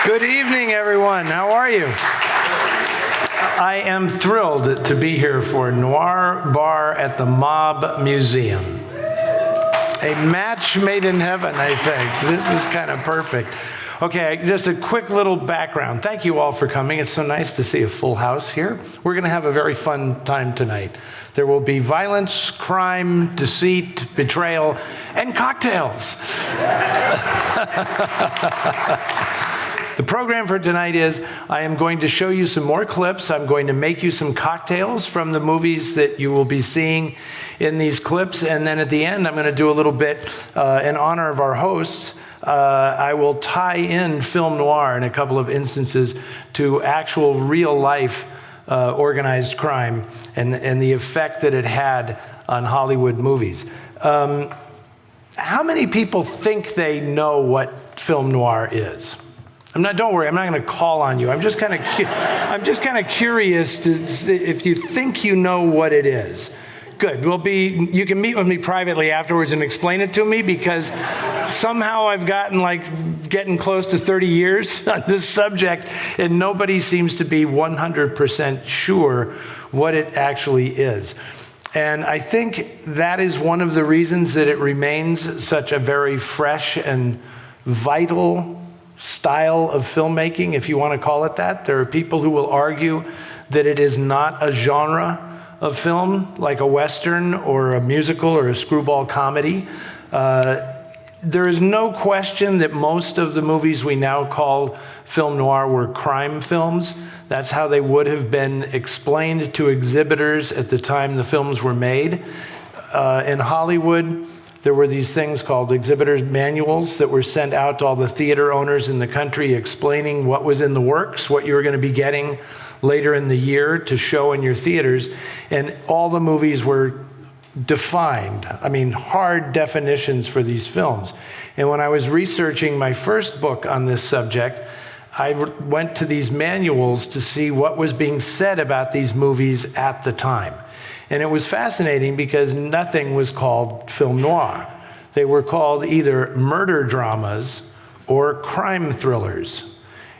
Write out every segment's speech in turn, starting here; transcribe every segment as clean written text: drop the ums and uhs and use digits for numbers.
Good evening, everyone. How are you? I am thrilled to be here for Noir Bar at the Mob Museum. A match made in heaven, I think. This is kind of perfect. Okay, just a quick little background. Thank you all for coming. It's so nice to see a full house here. We're going to have a very fun time tonight. There will be violence, crime, deceit, betrayal, and cocktails. The program for tonight is I am going to show you some more clips. I'm going to make you some cocktails from the movies that you will be seeing in these clips. And then at the end, I'm going to do a little bit in honor of our hosts. I will tie in film noir in a couple of instances to actual real life organized crime and the effect that it had on Hollywood movies. How many people think they know what film noir is? Don't worry, I'm not going to call on you. I'm just kind of curious if you think you know what it is. Good. You can meet with me privately afterwards and explain it to me, because somehow I've getting close to 30 years on this subject, and nobody seems to be 100% sure what it actually is. And I think that is one of the reasons that it remains such a very fresh and vital style of filmmaking, if you want to call it that. There are people who will argue that it is not a genre of film, like a Western or a musical or a screwball comedy. There is no question that most of the movies we now call film noir were crime films. That's how they would have been explained to exhibitors at the time the films were made. In Hollywood, there were these things called exhibitors' manuals that were sent out to all the theater owners in the country, explaining what was in the works, what you were going to be getting later in the year to show in your theaters. And all the movies were defined. Hard definitions for these films. And when I was researching my first book on this subject, I went to these manuals to see what was being said about these movies at the time. And it was fascinating because nothing was called film noir. They were called either murder dramas or crime thrillers.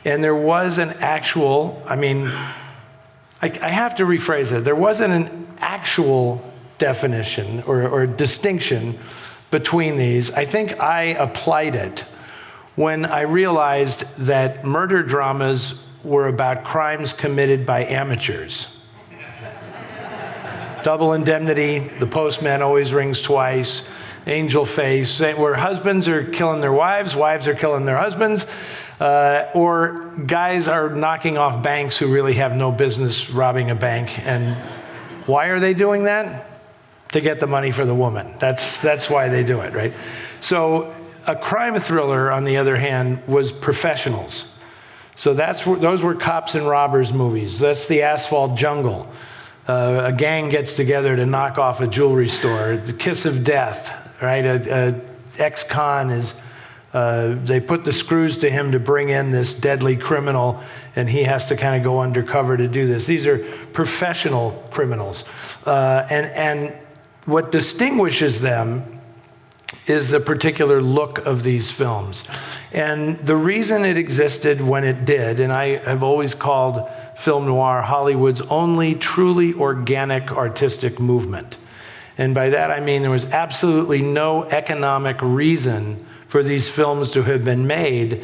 And there was an actual, I have to rephrase it. There wasn't an actual definition or distinction between these. I think I applied it when I realized that murder dramas were about crimes committed by amateurs. Double Indemnity, The Postman Always Rings Twice, Angel Face, where husbands are killing their wives, wives are killing their husbands, or guys are knocking off banks who really have no business robbing a bank. And why are they doing that? To get the money for the woman. That's why they do it, right? So a crime thriller, on the other hand, was professionals. So those were cops and robbers movies. That's The Asphalt Jungle. A gang gets together to knock off a jewelry store. The Kiss of Death, right? A ex-con is, they put the screws to him to bring in this deadly criminal, and he has to kind of go undercover to do this. These are professional criminals. And what distinguishes them is the particular look of these films. And the reason it existed when it did, and I have always called film noir Hollywood's only truly organic artistic movement. And by that I mean there was absolutely no economic reason for these films to have been made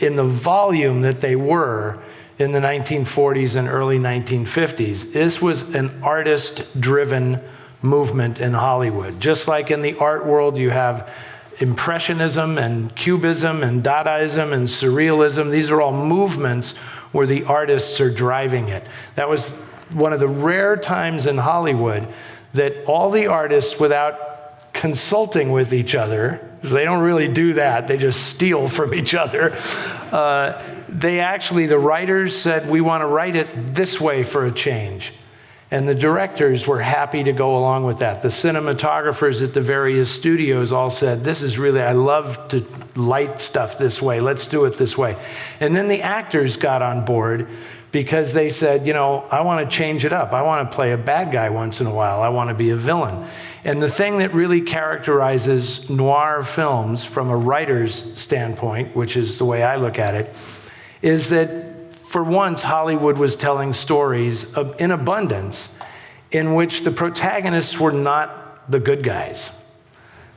in the volume that they were in the 1940s and early 1950s. This was an artist-driven movement in Hollywood. Just like in the art world, you have Impressionism and Cubism and Dadaism and Surrealism. These are all movements where the artists are driving it. That was one of the rare times in Hollywood that all the artists, without consulting with each other, because they don't really do that, they just steal from each other, the writers said, we want to write it this way for a change. And the directors were happy to go along with that. The cinematographers at the various studios all said, I love to light stuff this way. Let's do it this way. And then the actors got on board because they said, I want to change it up. I want to play a bad guy once in a while. I want to be a villain. And the thing that really characterizes noir films from a writer's standpoint, which is the way I look at it, is that for once Hollywood was telling stories in abundance in which the protagonists were not the good guys.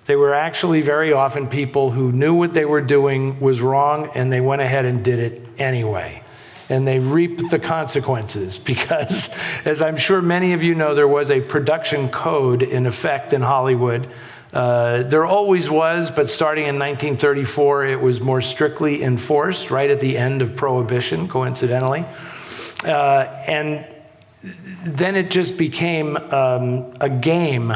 They were actually very often people who knew what they were doing was wrong, and they went ahead and did it anyway. And they reaped the consequences because, as I'm sure many of you know, there was a production code in effect in Hollywood. There always was, but starting in 1934, it was more strictly enforced right at the end of Prohibition, coincidentally. And then it just became a game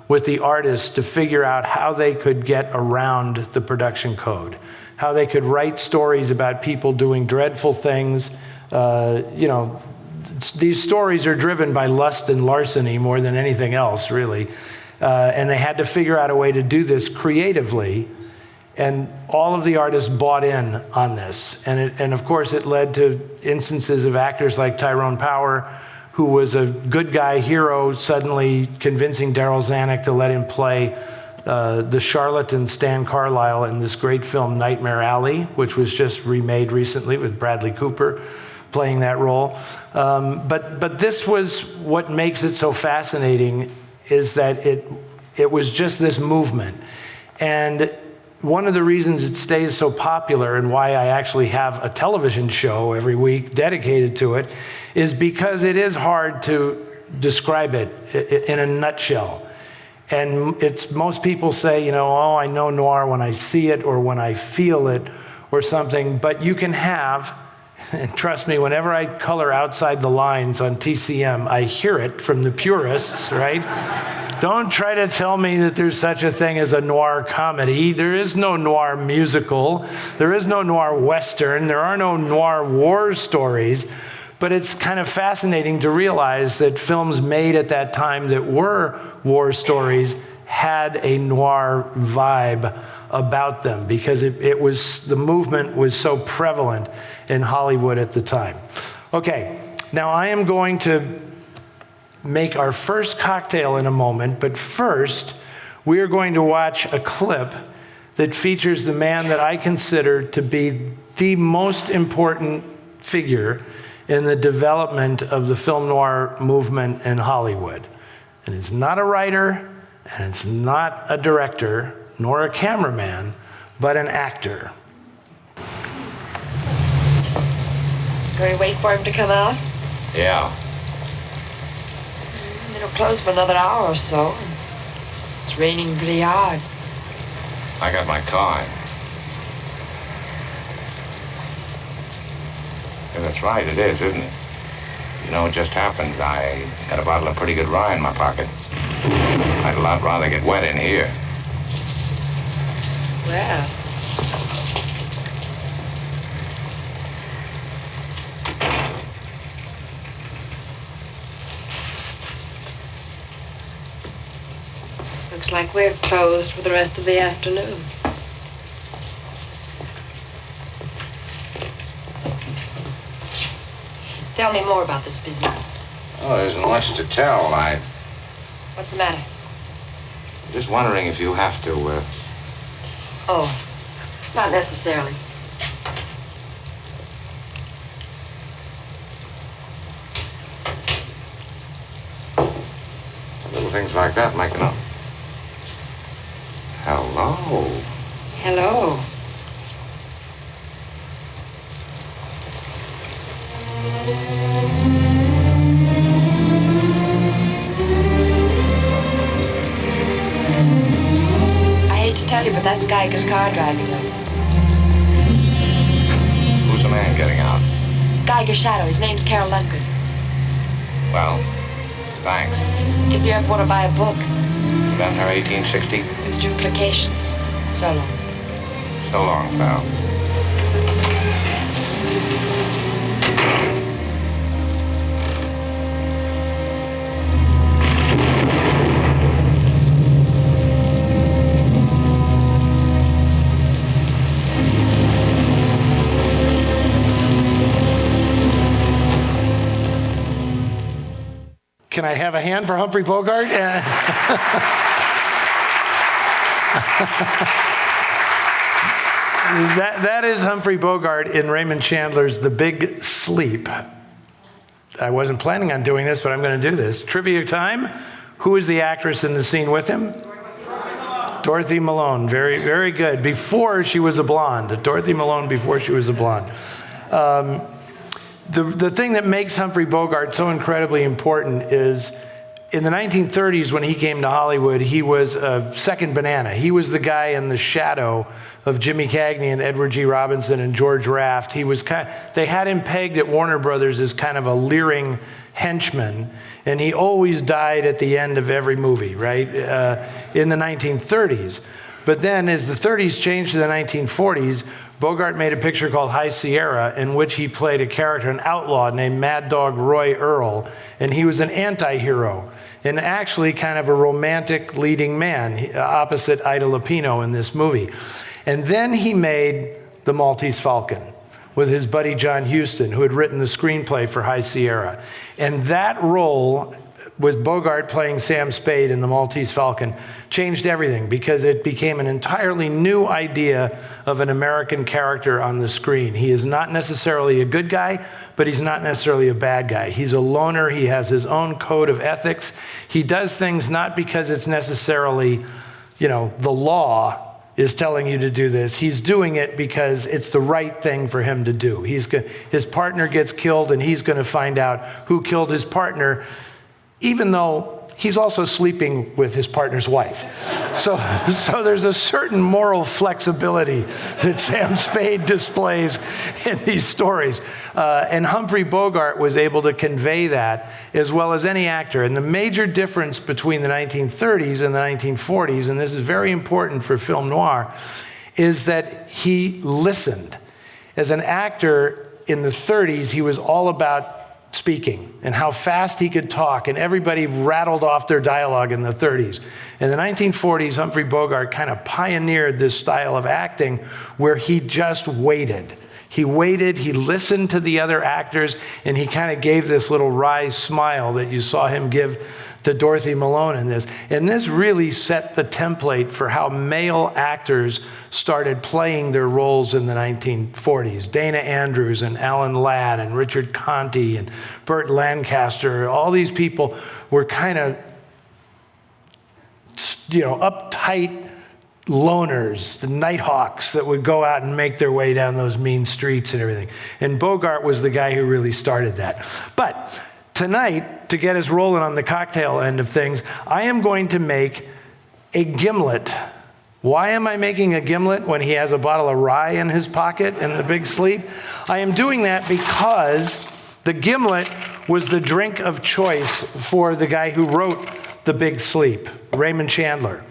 with the artists to figure out how they could get around the production code, how they could write stories about people doing dreadful things. These stories are driven by lust and larceny more than anything else, really. And they had to figure out a way to do this creatively. And all of the artists bought in on this. And of course, it led to instances of actors like Tyrone Power, who was a good guy hero, suddenly convincing Daryl Zanuck to let him play the charlatan Stan Carlisle in this great film Nightmare Alley, which was just remade recently with Bradley Cooper playing that role. But this was what makes it so fascinating, is that it was just this movement. And one of the reasons it stays so popular and why I actually have a television show every week dedicated to it is because it is hard to describe it in a nutshell. And most people say, oh, I know noir when I see it or when I feel it or something, but you can have, and trust me, whenever I color outside the lines on TCM, I hear it from the purists, right? Don't try to tell me that there's such a thing as a noir comedy. There is no noir musical. There is no noir western. There are no noir war stories. But it's kind of fascinating to realize that films made at that time that were war stories had a noir vibe about them because the movement was so prevalent in Hollywood at the time. Okay, now I am going to make our first cocktail in a moment, but first we are going to watch a clip that features the man that I consider to be the most important figure in the development of the film noir movement in Hollywood. And it's not a writer, and it's not a director, nor a cameraman, but an actor. Can we wait for him to come out? Yeah. It'll close for another hour or so. It's raining pretty hard. I got my car. Yeah, that's right, it is, isn't it? You know, it just happened. I had a bottle of pretty good rye in my pocket. I'd a lot rather get wet in here. Well. Looks like we're closed for the rest of the afternoon. Tell me more about this business. Oh, there isn't much to tell. What's the matter? I'm just wondering if you have to, Oh, not necessarily. Little things like that make enough. Hello. Hello. I hate to tell you, but that's Geiger's car driving them. Who's the man getting out? Geiger's shadow. His name's Carol Lundgren. Well, thanks. If you ever want to buy a book Been her 1860? with duplications, so long. So long, pal. Can I have a hand for Humphrey Bogart? that is Humphrey Bogart in Raymond Chandler's The Big Sleep. I wasn't planning on doing this, but I'm going to do this. Trivia time. Who is the actress in the scene with him? Dorothy Malone. Very, very good. Before she was a blonde. Dorothy Malone before she was a blonde. The thing that makes Humphrey Bogart so incredibly important is in the 1930s when he came to Hollywood, he was a second banana. He was the guy in the shadow of Jimmy Cagney and Edward G. Robinson and George Raft. They had him pegged at Warner Brothers as kind of a leering henchman, and he always died at the end of every movie, right, in the 1930s. But then as the 30s changed to the 1940s, Bogart made a picture called High Sierra in which he played a character, an outlaw named Mad Dog Roy Earl, and he was an anti-hero and actually kind of a romantic leading man opposite Ida Lupino in this movie. And then he made The Maltese Falcon with his buddy John Huston, who had written the screenplay for High Sierra. And that role, with Bogart playing Sam Spade in The Maltese Falcon, changed everything because it became an entirely new idea of an American character on the screen. He is not necessarily a good guy, but he's not necessarily a bad guy. He's a loner. He has his own code of ethics. He does things not because it's necessarily, the law is telling you to do this. He's doing it because it's the right thing for him to do. His partner gets killed, and he's going to find out who killed his partner, even though he's also sleeping with his partner's wife. So there's a certain moral flexibility that Sam Spade displays in these stories. And Humphrey Bogart was able to convey that as well as any actor. And the major difference between the 1930s and the 1940s, and this is very important for film noir, is that he listened. As an actor in the 30s, he was all about speaking and how fast he could talk, and everybody rattled off their dialogue in the 30s. In the 1940s, Humphrey Bogart kind of pioneered this style of acting where he just waited. He waited, he listened to the other actors, and he kind of gave this little wry smile that you saw him give to Dorothy Malone in this. And this really set the template for how male actors started playing their roles in the 1940s. Dana Andrews and Alan Ladd and Richard Conte and Burt Lancaster, all these people were kind of, uptight loners, the Nighthawks that would go out and make their way down those mean streets and everything. And Bogart was the guy who really started that. But tonight, to get us rolling on the cocktail end of things, I am going to make a gimlet. Why am I making a gimlet when he has a bottle of rye in his pocket in The Big Sleep? I am doing that because the gimlet was the drink of choice for the guy who wrote The Big Sleep, Raymond Chandler.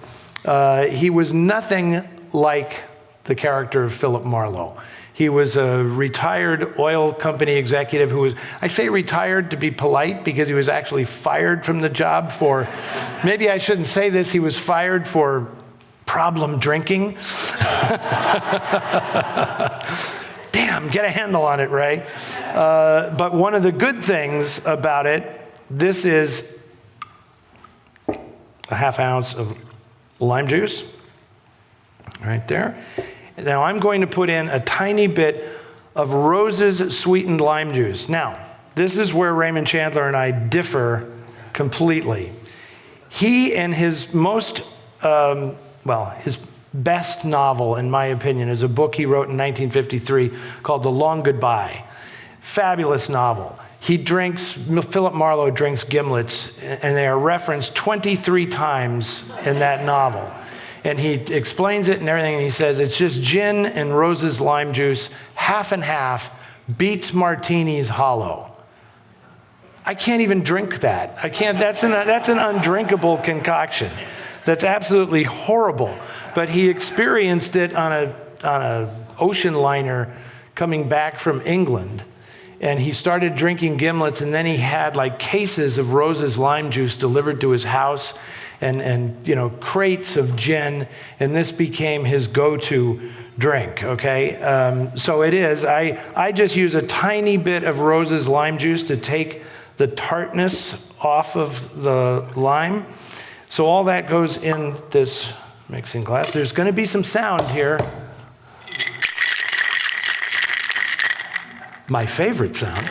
He was nothing like the character of Philip Marlowe. He was a retired oil company executive who was, I say retired to be polite because he was actually fired from the job for, maybe I shouldn't say this, he was fired for problem drinking. Damn, get a handle on it, Ray. But one of the good things about it, this is a half ounce of lime juice, right there. Now I'm going to put in a tiny bit of Rose's sweetened lime juice. Now, this is where Raymond Chandler and I differ completely. He and his his best novel, in my opinion, is a book he wrote in 1953 called The Long Goodbye. Fabulous novel. Philip Marlowe drinks gimlets, and they are referenced 23 times in that novel. And he explains it and everything, and he says it's just gin and Rose's lime juice, half and half, beats martinis hollow. I can't even drink that. I can't. That's an undrinkable concoction. That's absolutely horrible. But he experienced it on a ocean liner coming back from England. And he started drinking gimlets, and then he had like cases of Rose's lime juice delivered to his house and crates of gin, and this became his go-to drink, okay? So it is. I just use a tiny bit of Rose's lime juice to take the tartness off of the lime. So all that goes in this mixing glass. There's going to be some sound here. my favorite sound.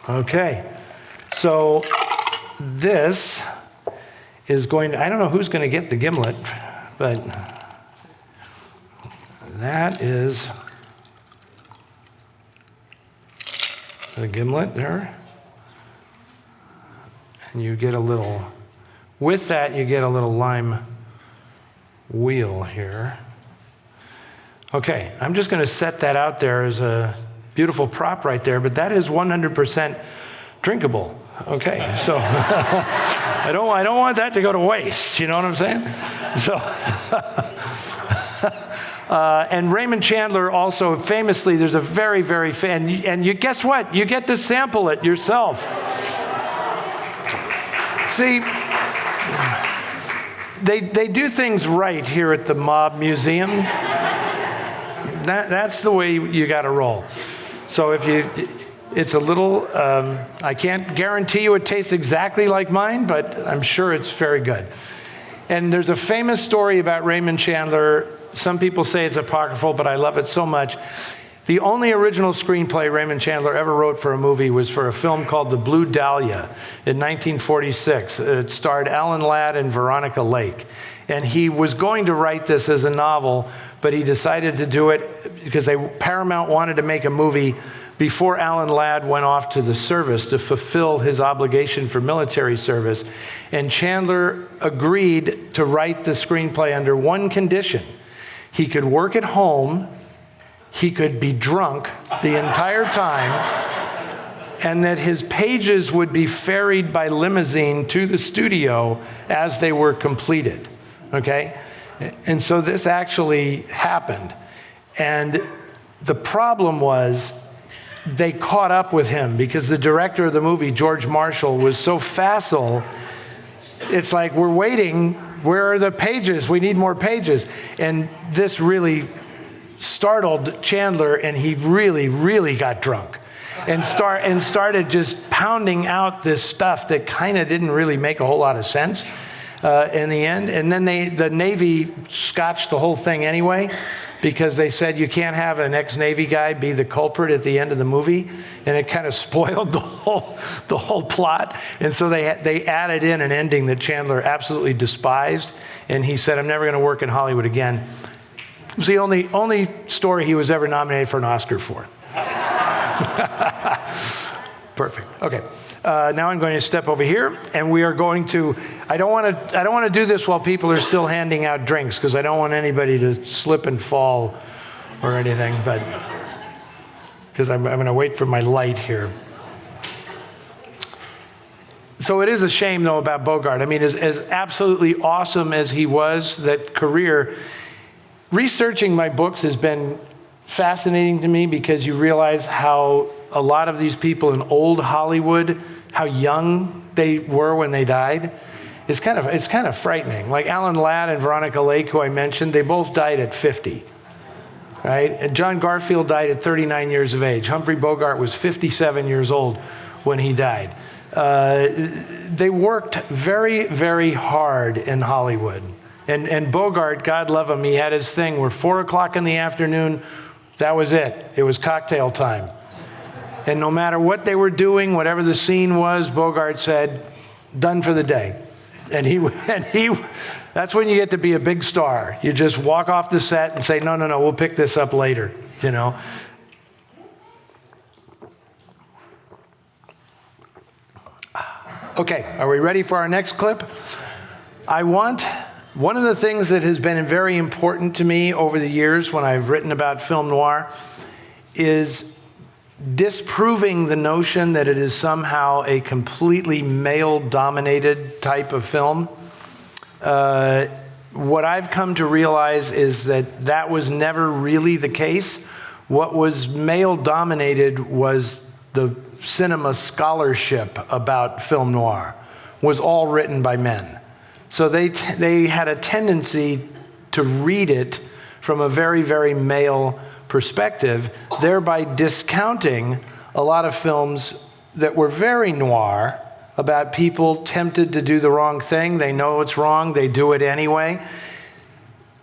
Okay, so this is going to, I don't know who's going to get the gimlet, but that is the gimlet there. And you get a little, with that you get a little lime wheel here. Okay, I'm just going to set that out there as a beautiful prop right there, but that is 100% drinkable. Okay, so I don't want that to go to waste. You know what I'm saying? So, and Raymond Chandler also famously, there's a very, very and you guess what? You get to sample it yourself. See, they do things right here at the Mob Museum. That's the way you got to roll. So it's a little, I can't guarantee you it tastes exactly like mine, but I'm sure it's very good. And there's a famous story about Raymond Chandler. Some people say it's apocryphal, but I love it so much. The only original screenplay Raymond Chandler ever wrote for a movie was for a film called The Blue Dahlia in 1946. It starred Alan Ladd and Veronica Lake. And he was going to write this as a novel, but he decided to do it because Paramount wanted to make a movie before Alan Ladd went off to the service to fulfill his obligation for military service. And Chandler agreed to write the screenplay under one condition. He could work at home, he could be drunk the entire time, and that his pages would be ferried by limousine to the studio as they were completed, okay? And so this actually happened. And the problem was they caught up with him because the director of the movie, George Marshall, was so facile. It's like, we're waiting, where are the pages? We need more pages. And this really startled Chandler, and he really, really got drunk and started just pounding out this stuff that kind of didn't really make a whole lot of sense in the end. And then the Navy scotched the whole thing anyway, because they said you can't have an ex-Navy guy be the culprit at the end of the movie, and it kind of spoiled the whole plot. And so they added in an ending that Chandler absolutely despised, and he said, "I'm never going to work in Hollywood again." It was the only story he was ever nominated for an Oscar for. Perfect. Okay. Now I'm going to step over here, and we are going to. I don't want to do this while people are still handing out drinks, because I don't want anybody to slip and fall or anything. But because I'm going to wait for my light here. So it is a shame, though, about Bogart. I mean, as absolutely awesome as he was, that career. Researching my books has been fascinating to me, because you realize how a lot of these people in old Hollywood, how young they were when they died. It's kind of frightening. Like Alan Ladd and Veronica Lake, who I mentioned, they both died at 50, right? And John Garfield died at 39 years of age. Humphrey Bogart was 57 years old when he died. They worked very, very hard in Hollywood. And Bogart, God love him, he had his thing where 4 o'clock in the afternoon, that was it. It was cocktail time. And no matter what they were doing, whatever the scene was, Bogart said, "Done for the day." And he that's when you get to be a big star. You just walk off the set and say, no, we'll pick this up later, you know. Okay, are we ready for our next clip? One of the things that has been very important to me over the years when I've written about film noir is disproving the notion that it is somehow a completely male-dominated type of film. What I've come to realize is that was never really the case. What was male-dominated was the cinema scholarship about film noir was all written by men. So they had a tendency to read it from a very, very male perspective, thereby discounting a lot of films that were very noir about people tempted to do the wrong thing. They know it's wrong, they do it anyway.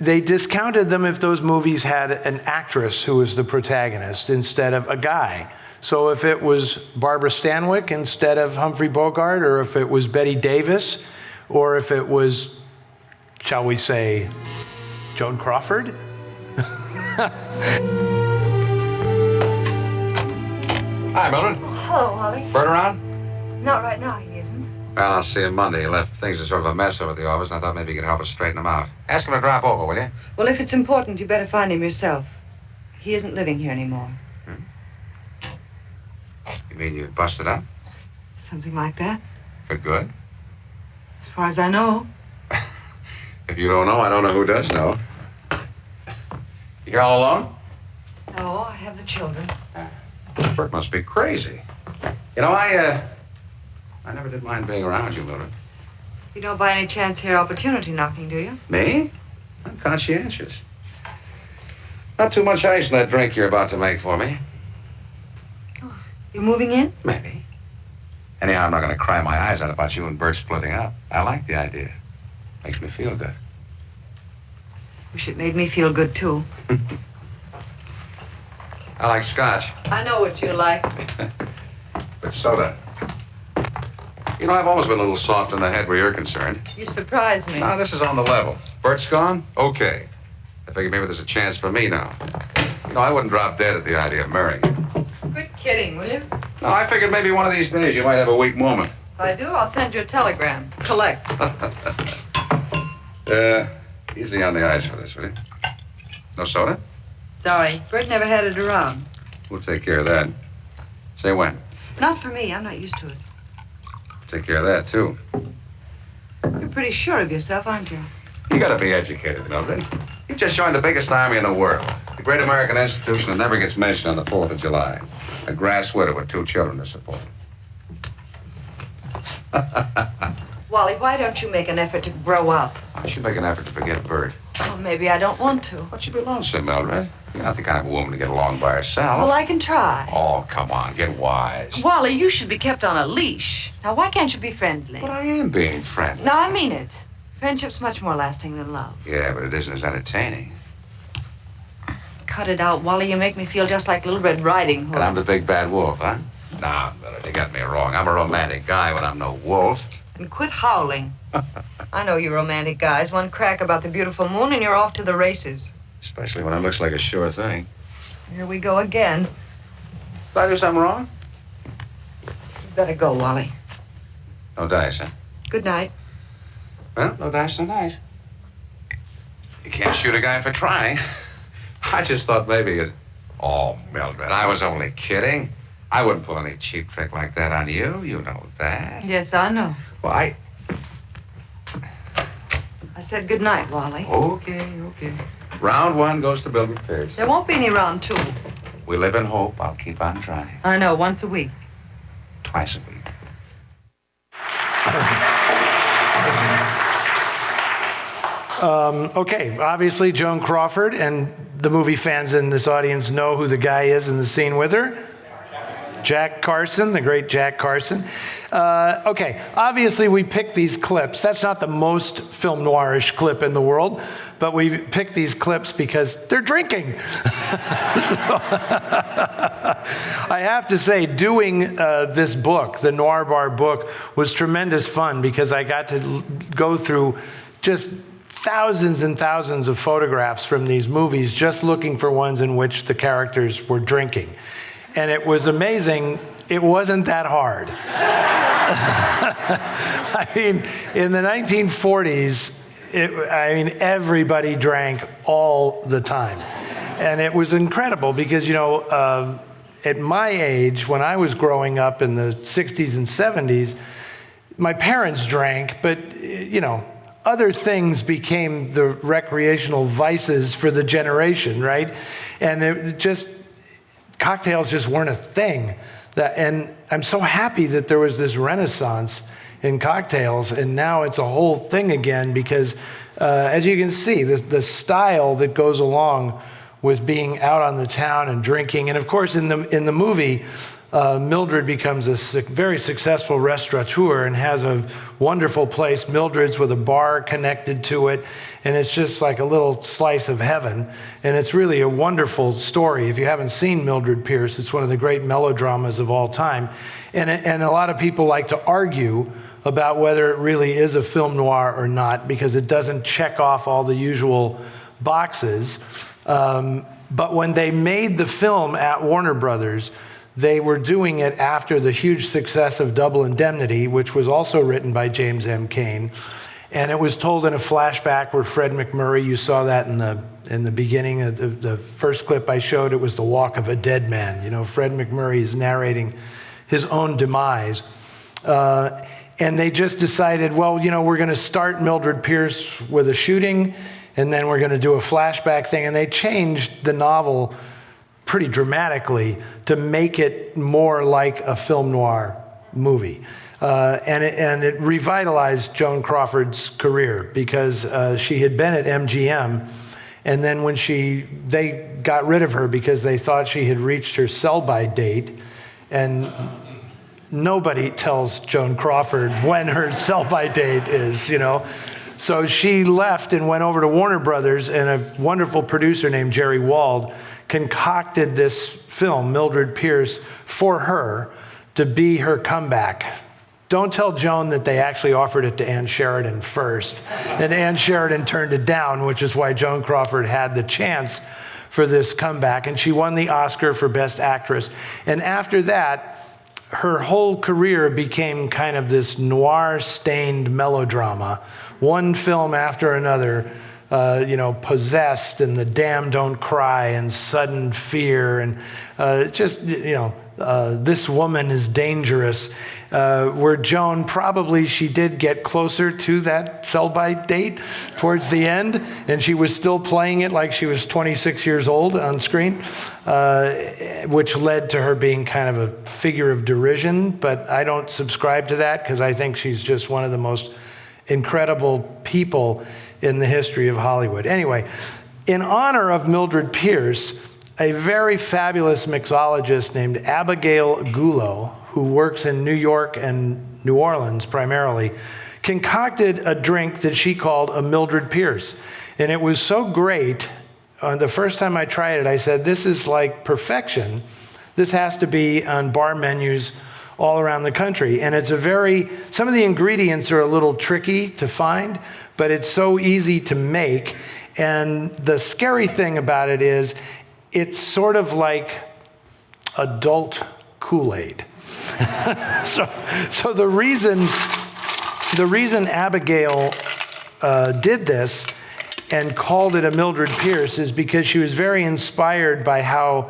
they discounted them if those movies had an actress who was the protagonist instead of a guy. So if it was Barbara Stanwyck instead of Humphrey Bogart, or if it was Bette Davis, or if it was, shall we say, Joan Crawford? Hi, Mildred. Hello, Wally. Bert around? Not right now, he isn't. Well, I'll see him Monday. He left things are sort of a mess over at the office, and I thought maybe you could help us straighten them out. Ask him to drop over, will you? Well, if it's important, you better find him yourself. He isn't living here anymore. You mean you busted up? Something like that. For good? As far as I know. If you don't know, I don't know who does know. You here all alone? No, I have the children. Bert must be crazy. You know, I never did mind being around you, Mildred. You don't by any chance hear opportunity knocking, do you? Me? I'm conscientious. Not too much ice in that drink you're about to make for me. You're moving in? Maybe. Anyhow, I'm not going to cry my eyes out about you and Bert splitting up. I like the idea. Makes me feel good. Wish it made me feel good, too. I like scotch. I know what you like. With soda. You know, I've always been a little soft in the head where you're concerned. You surprise me. Now, this is on the level. Bert's gone? Okay. I figured maybe there's a chance for me now. You know, I wouldn't drop dead at the idea of marrying you. Quit kidding, will you? No, I figured maybe one of these days you might have a weak moment. If I do, I'll send you a telegram. Collect. Easy on the ice for this, will you? No soda? Sorry, Bert never had it around. We'll take care of that. Say when. Not for me. I'm not used to it. Take care of that, too. You're pretty sure of yourself, aren't you? You gotta be educated, Mildred. You just joined the biggest army in the world. The great American institution that never gets mentioned on the 4th of July. A grass widow with 2 children to support. Wally, why don't you make an effort to grow up? I should make an effort to forget Bert. Well, maybe I don't want to. But you'd be lonesome, Mildred. You're not the kind of woman to get along by herself. Well, I can try. Oh, come on, get wise. Wally, you should be kept on a leash. Now, why can't you be friendly? But I am being friendly. No, I mean it. Friendship's much more lasting than love. Yeah, but it isn't as entertaining. Cut it out, Wally. You make me feel just like Little Red Riding Hood. And I'm the big bad wolf, huh? Nah, Mildred, you got me wrong. I'm a romantic guy, but I'm no wolf. And quit howling. I know you romantic guys. One crack about the beautiful moon and you're off to the races. Especially when it looks like a sure thing. Here we go again. Did I do something wrong? You better go, Wally. No dice, huh? Good night. Well, no dice, no dice. You can't shoot a guy for trying. I just thought maybe it... Oh, Mildred, I was only kidding. I wouldn't pull any cheap trick like that on you. You know that. Yes, I know. Well, I said good night, Wally. Okay. Round 1 goes to Mildred Pierce. There won't be any round 2. We live in hope. I'll keep on trying. I know, once a week. Twice a week. Okay, obviously Joan Crawford, and the movie fans in this audience know who the guy is in the scene with her. Jack Carson, the great Jack Carson. Okay, obviously we picked these clips. That's not the most film noirish clip in the world, but we picked these clips because they're drinking. I have to say, doing this book, the Noir Bar book, was tremendous fun because I got to go through just thousands and thousands of photographs from these movies, just looking for ones in which the characters were drinking. And it was amazing. It wasn't that hard. I mean, in the 1940s, everybody drank all the time. And it was incredible because, you know, at my age, when I was growing up in the 60s and 70s, my parents drank, but, you know, other things became the recreational vices for the generation, right? And it just... cocktails just weren't a thing. And I'm so happy that there was this renaissance in cocktails, and now it's a whole thing again because, as you can see, the style that goes along with being out on the town and drinking. And of course, in the movie, Mildred becomes a very successful restaurateur and has a wonderful place, Mildred's, with a bar connected to it. And it's just like a little slice of heaven. And it's really a wonderful story. If you haven't seen Mildred Pierce, it's one of the great melodramas of all time. And a lot of people like to argue about whether it really is a film noir or not, because it doesn't check off all the usual boxes. But when they made the film at Warner Brothers, they were doing it after the huge success of Double Indemnity, which was also written by James M. Cain. And it was told in a flashback where Fred McMurray, you saw that in the beginning of the first clip I showed, it was the walk of a dead man. You know, Fred McMurray is narrating his own demise. And they just decided, well, you know, we're going to start Mildred Pierce with a shooting, and then we're going to do a flashback thing. And they changed the novel pretty dramatically to make it more like a film noir movie. And it revitalized Joan Crawford's career, because she had been at MGM, and then when they got rid of her because they thought she had reached her sell-by date, and nobody tells Joan Crawford when her sell-by date is, you know. So she left and went over to Warner Brothers, and a wonderful producer named Jerry Wald concocted this film, Mildred Pierce, for her to be her comeback. Don't tell Joan that they actually offered it to Ann Sheridan first, and Ann Sheridan turned it down, which is why Joan Crawford had the chance for this comeback, and she won the Oscar for Best Actress. And after that, her whole career became kind of this noir-stained melodrama, one film after another. You know, Possessed and The Damned Don't Cry and Sudden Fear and just, you know, This Woman is Dangerous, where Joan probably, she did get closer to that sell-by date towards the end, and she was still playing it like she was 26 years old on screen, which led to her being kind of a figure of derision. But I don't subscribe to that, because I think she's just one of the most incredible people in the history of Hollywood. Anyway, in honor of Mildred Pierce, a very fabulous mixologist named Abigail Gulo, who works in New York and New Orleans primarily, concocted a drink that she called a Mildred Pierce. And it was so great, the first time I tried it, I said, this is like perfection. This has to be on bar menus all around the country. And it's some of the ingredients are a little tricky to find, but it's so easy to make. And the scary thing about it is, it's sort of like adult Kool-Aid. So the reason Abigail did this and called it a Mildred Pierce is because she was very inspired by how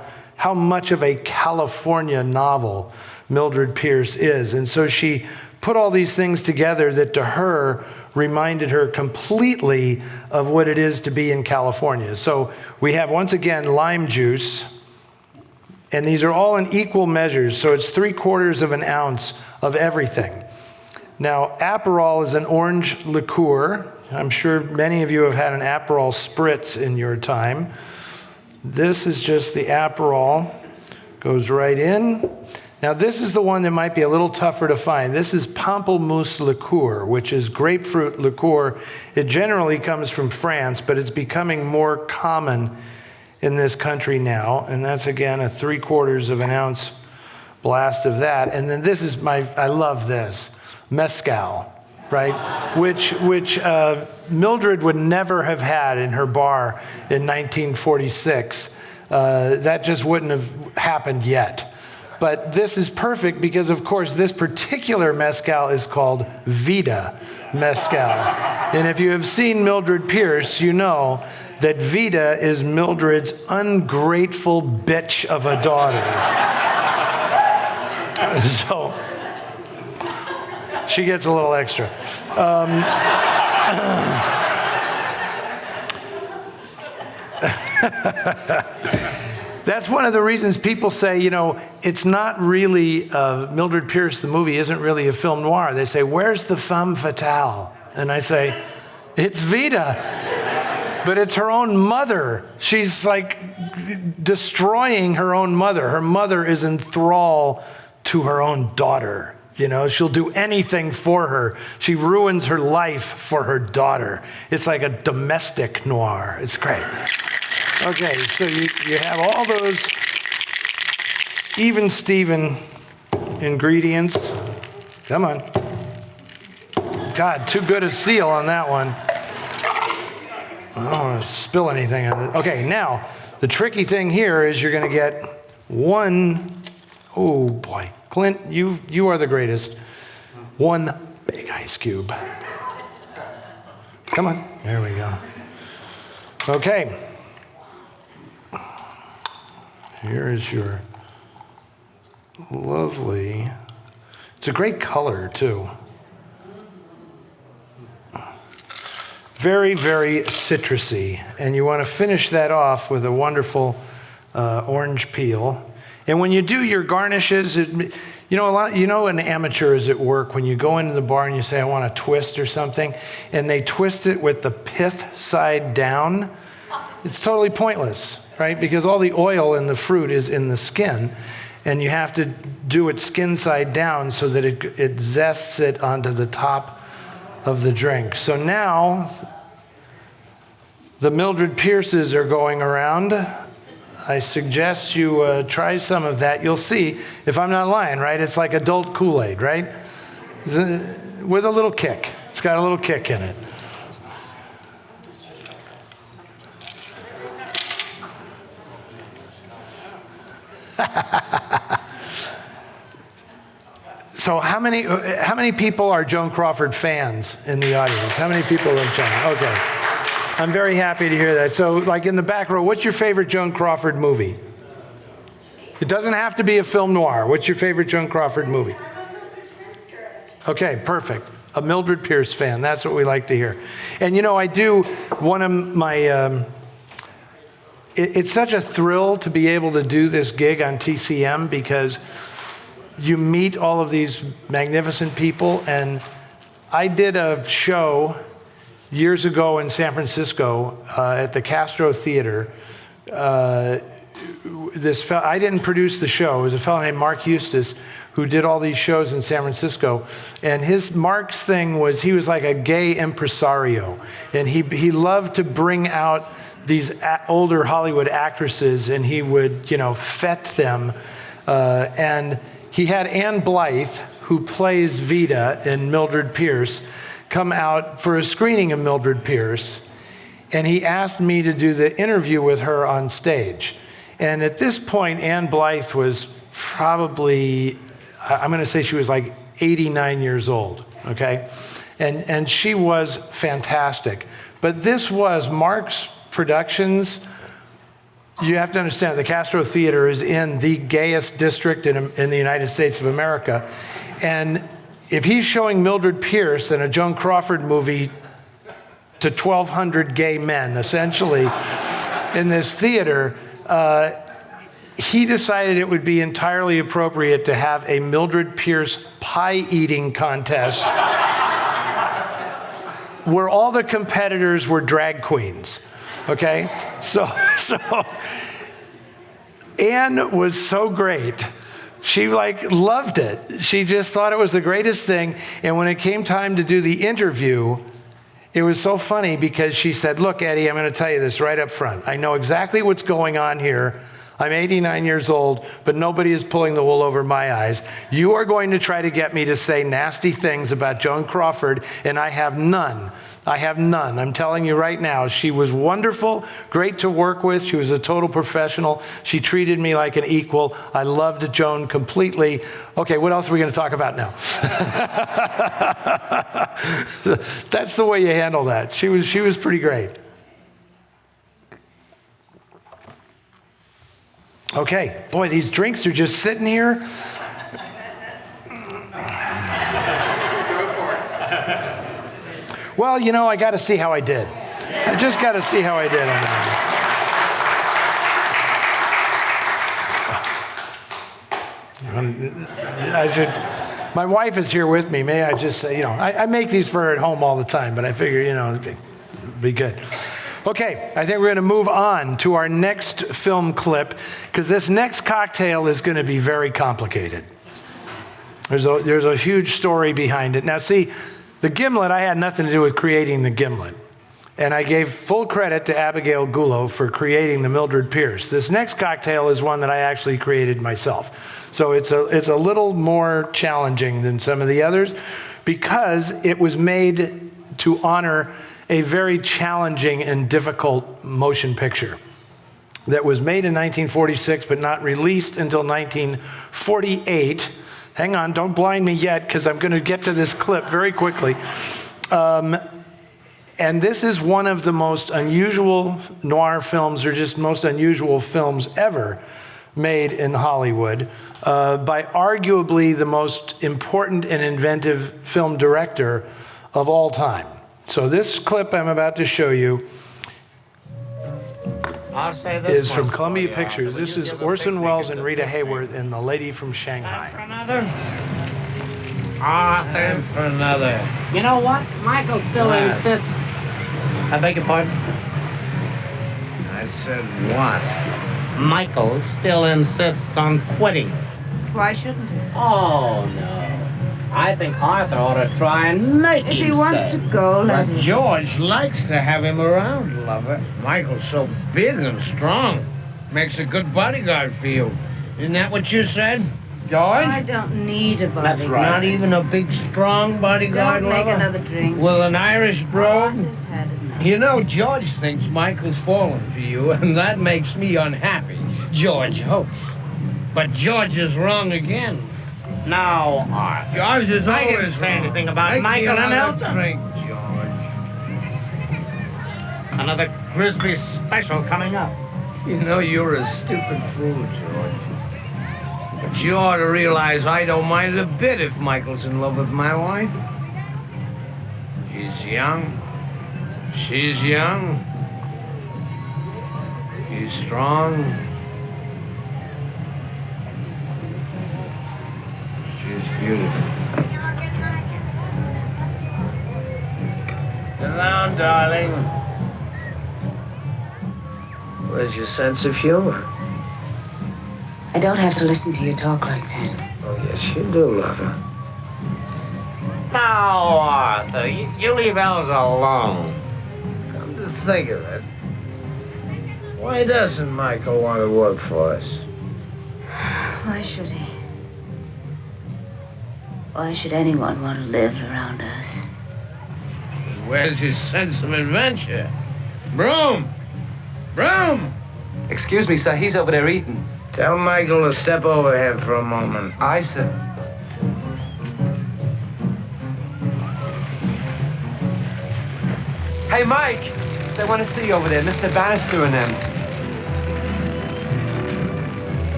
much of a California novel Mildred Pierce is. And so she put all these things together that to her reminded her completely of what it is to be in California. So we have, once again, lime juice, and these are all in equal measures, so it's 3/4 of an ounce of everything. Now, Aperol is an orange liqueur. I'm sure many of you have had an Aperol spritz in your time. This is just the Aperol, goes right in. Now, this is the one that might be a little tougher to find. This is pamplemousse liqueur, which is grapefruit liqueur. It generally comes from France, but it's becoming more common in this country now. And that's, again, a 3/4 of an ounce blast of that. And then this is I love this, mezcal, right? Which Mildred would never have had in her bar in 1946. That just wouldn't have happened yet. But this is perfect because, of course, this particular mezcal is called Vida Mezcal. And if you have seen Mildred Pierce, you know that Vida is Mildred's ungrateful bitch of a daughter. So she gets a little extra. That's one of the reasons people say, you know, it's not really, Mildred Pierce, the movie, isn't really a film noir. They say, where's the femme fatale? And I say, it's Vida. But it's her own mother. She's like destroying her own mother. Her mother is in thrall to her own daughter. You know, she'll do anything for her. She ruins her life for her daughter. It's like a domestic noir. It's great. Okay, so you have all those even Steven ingredients. Come on. God, too good a seal on that one. I don't want to spill anything on it. Okay, now, the tricky thing here is you're going to get one, oh boy. Clint, you are the greatest. One big ice cube. Come on, there we go. Okay. Here is your lovely, it's a great color too. Very, very citrusy. And you want to finish that off with a wonderful orange peel. And when you do your garnishes, you know an amateur is at work when you go into the bar and you say, I want a twist or something, and they twist it with the pith side down. It's totally pointless, right? Because all the oil in the fruit is in the skin, and you have to do it skin side down so that it zests it onto the top of the drink. So now the Mildred Pierces are going around. I suggest you try some of that. You'll see, if I'm not lying, right? It's like adult Kool-Aid, right? With a little kick. It's got a little kick in it. So how many people are Joan Crawford fans in the audience? How many people are Joan? Okay. I'm very happy to hear that. So like in the back row, what's your favorite Joan Crawford movie? It doesn't have to be a film noir. What's your favorite Joan Crawford movie? Okay, perfect. A Mildred Pierce fan. That's what we like to hear. And I do one of my, it's such a thrill to be able to do this gig on TCM because you meet all of these magnificent people. And I did a show years ago in San Francisco at the Castro Theater. I didn't produce the show. It was a fellow named Mark Eustace who did all these shows in San Francisco. And Mark's thing was he was like a gay impresario. And he loved to bring out these older Hollywood actresses and he would, fet them. And he had Ann Blythe, who plays Vida in Mildred Pierce, come out for a screening of Mildred Pierce, and he asked me to do the interview with her on stage. And at this point, Ann Blythe was probably, I'm going to say she was like 89 years old, okay? And she was fantastic. But this was Mark's Productions. You have to understand, the Castro Theater is in the gayest district in the United States of America. And if he's showing Mildred Pierce in a Joan Crawford movie to 1,200 gay men, essentially, in this theater, he decided it would be entirely appropriate to have a Mildred Pierce pie-eating contest where all the competitors were drag queens, okay? So Anne was so great. She loved it. She just thought it was the greatest thing. And when it came time to do the interview, it was so funny because she said, look, Eddie, I'm going to tell you this right up front. I know exactly what's going on here. I'm 89 years old, but nobody is pulling the wool over my eyes. You are going to try to get me to say nasty things about Joan Crawford, and I have none. I have none. I'm telling you right now, she was wonderful, great to work with. She was a total professional. She treated me like an equal. I loved Joan completely. Okay, what else are we going to talk about now? That's the way you handle that. She was pretty great. Okay, boy, these drinks are just sitting here. Well, I got to see how I did. I just got to see how I did on that. My wife is here with me. May I just say, I make these for her at home all the time, but I figure, it'd be good. Okay, I think we're going to move on to our next film clip, because this next cocktail is going to be very complicated. There's a huge story behind it. Now, see, the gimlet, I had nothing to do with creating the gimlet. And I gave full credit to Abigail Gulo for creating the Mildred Pierce. This next cocktail is one that I actually created myself. So it's a little more challenging than some of the others, because it was made to honor a very challenging and difficult motion picture that was made in 1946 but not released until 1948. Hang on, don't blind me yet, because I'm going to get to this clip very quickly. And this is one of the most unusual noir films, or just most unusual films ever made in Hollywood, by arguably the most important and inventive film director of all time. So this clip I'm about to show you is from Columbia Pictures. This is Orson Welles and Rita Hayworth in The Lady from Shanghai. Time for another. You know what? Michael still insists. I beg your pardon? I said what? Michael still insists on quitting. Why shouldn't he? Oh, no. I think Arthur ought to try and make him If he wants to go, let him. George likes to have him around, lover. Michael's so big and strong. Makes a good bodyguard for you. Isn't that what you said, George? I don't need a bodyguard. That's right. Not even a big, strong bodyguard, Don't make lover? another drink. With an Irish brogue? Arthur's had enough. You know, George thinks Michael's fallen for you, and that makes me unhappy. George hopes. But George is wrong again. Now, Arthur. George is I didn't say anything about Michael and Elsa. Drink, George. Another Grisby special coming up. You know you're a stupid fool, George. But you ought to realize I don't mind a bit if Michael's in love with my wife. He's young. She's young. He's strong. She's beautiful. Sit down, darling. Where's your sense of humor? I don't have to listen to you talk like that. Oh, yes, you do, lover. Now, Arthur, you leave Elsa alone. Come to think of it, why doesn't Michael want to work for us? Why should he? Why should anyone want to live around us? Where's his sense of adventure? Broom! Broom! Excuse me, sir. He's over there eating. Tell Michael to step over here for a moment. Aye, sir. Hey, Mike! They want to see you over there, Mr. Bannister and them.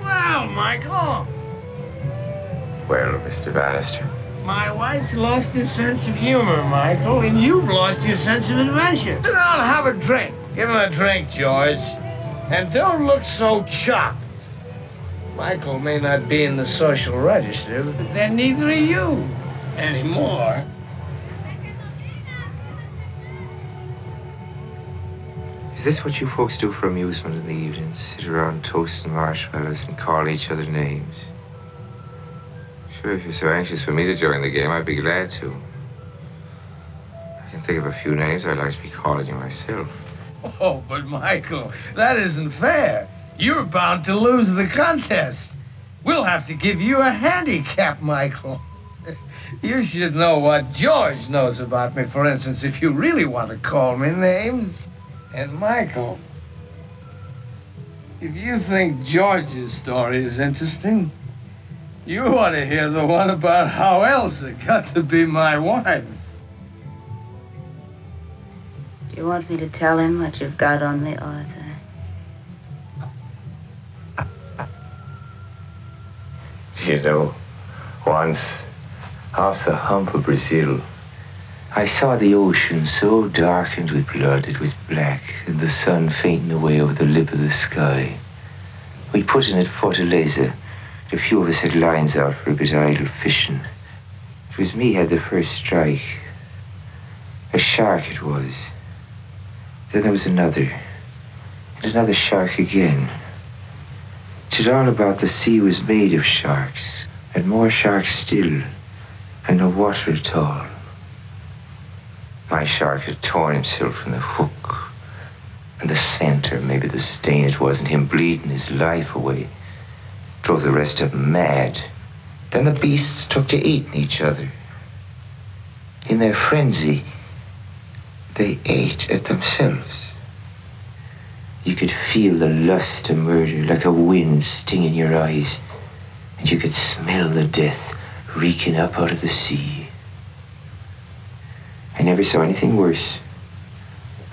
Well, Michael! Well, Mr. Bannister. My wife's lost her sense of humor, Michael, and you've lost your sense of adventure. Sit down and have a drink. Give him a drink, George. And don't look so chopped. Michael may not be in the social register, but then neither are you anymore. Is this what you folks do for amusement in the evenings? Sit around toasting marshmallows and call each other names? Sure, if you're so anxious for me to join the game, I'd be glad to. I can think of a few names I'd like to be calling you myself. Oh, but Michael, that isn't fair. You're bound to lose the contest. We'll have to give you a handicap, Michael. You should know what George knows about me, for instance, if you really want to call me names. And Michael, if you think George's story is interesting, you ought to hear the one about how Elsa got to be my wife. Do you want me to tell him what you've got on me, Arthur? You know, once, off the hump of Brazil, I saw the ocean so darkened with blood it was black, and the sun fainting away over the lip of the sky. We put in at fertilizer. A few of us had lines out for a bit of idle fishing. It was me had the first strike. A shark it was. Then there was another. And another shark again. It's all about the sea was made of sharks. And more sharks still. And no water at all. My shark had torn himself from the hook. And the scent, or maybe the stain it was, and him bleeding his life away, drove the rest of them mad. Then the beasts took to eating each other. In their frenzy, they ate at themselves. You could feel the lust of murder like a wind stinging your eyes, and you could smell the death reeking up out of the sea. I never saw anything worse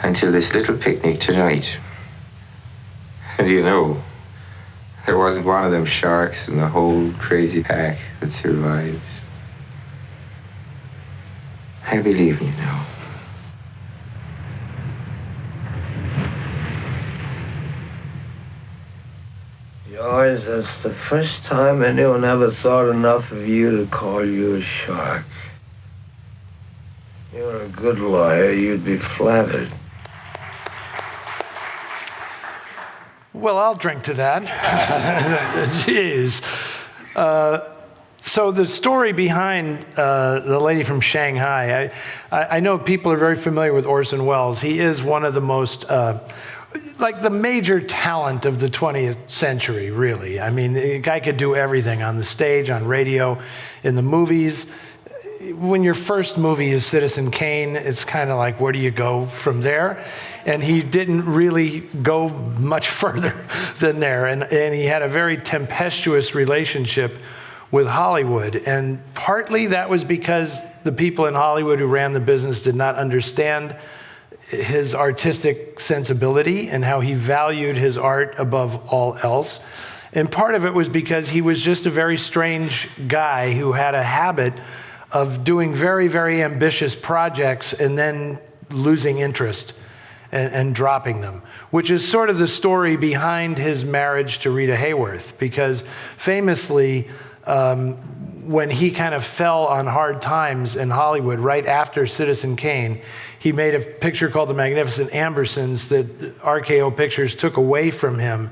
until this little picnic tonight. And you know, there wasn't one of them sharks in the whole crazy pack that survived. I believe in you now. George, that's the first time anyone ever thought enough of you to call you a shark. You're a good lawyer. You'd be flattered. Well, I'll drink to that. Jeez. So the story behind the lady from Shanghai, I know people are very familiar with Orson Welles. He is one of the most, like the major talent of the 20th century, really. I mean, the guy could do everything on the stage, on radio, in the movies. When your first movie is Citizen Kane, it's kind of like, where do you go from there? And he didn't really go much further than there. And he had a very tempestuous relationship with Hollywood. And partly that was because the people in Hollywood who ran the business did not understand his artistic sensibility and how he valued his art above all else. And part of it was because he was just a very strange guy who had a habit of doing very, very ambitious projects and then losing interest and dropping them, which is sort of the story behind his marriage to Rita Hayworth, because famously, when he kind of fell on hard times in Hollywood right after Citizen Kane, he made a picture called The Magnificent Ambersons that RKO Pictures took away from him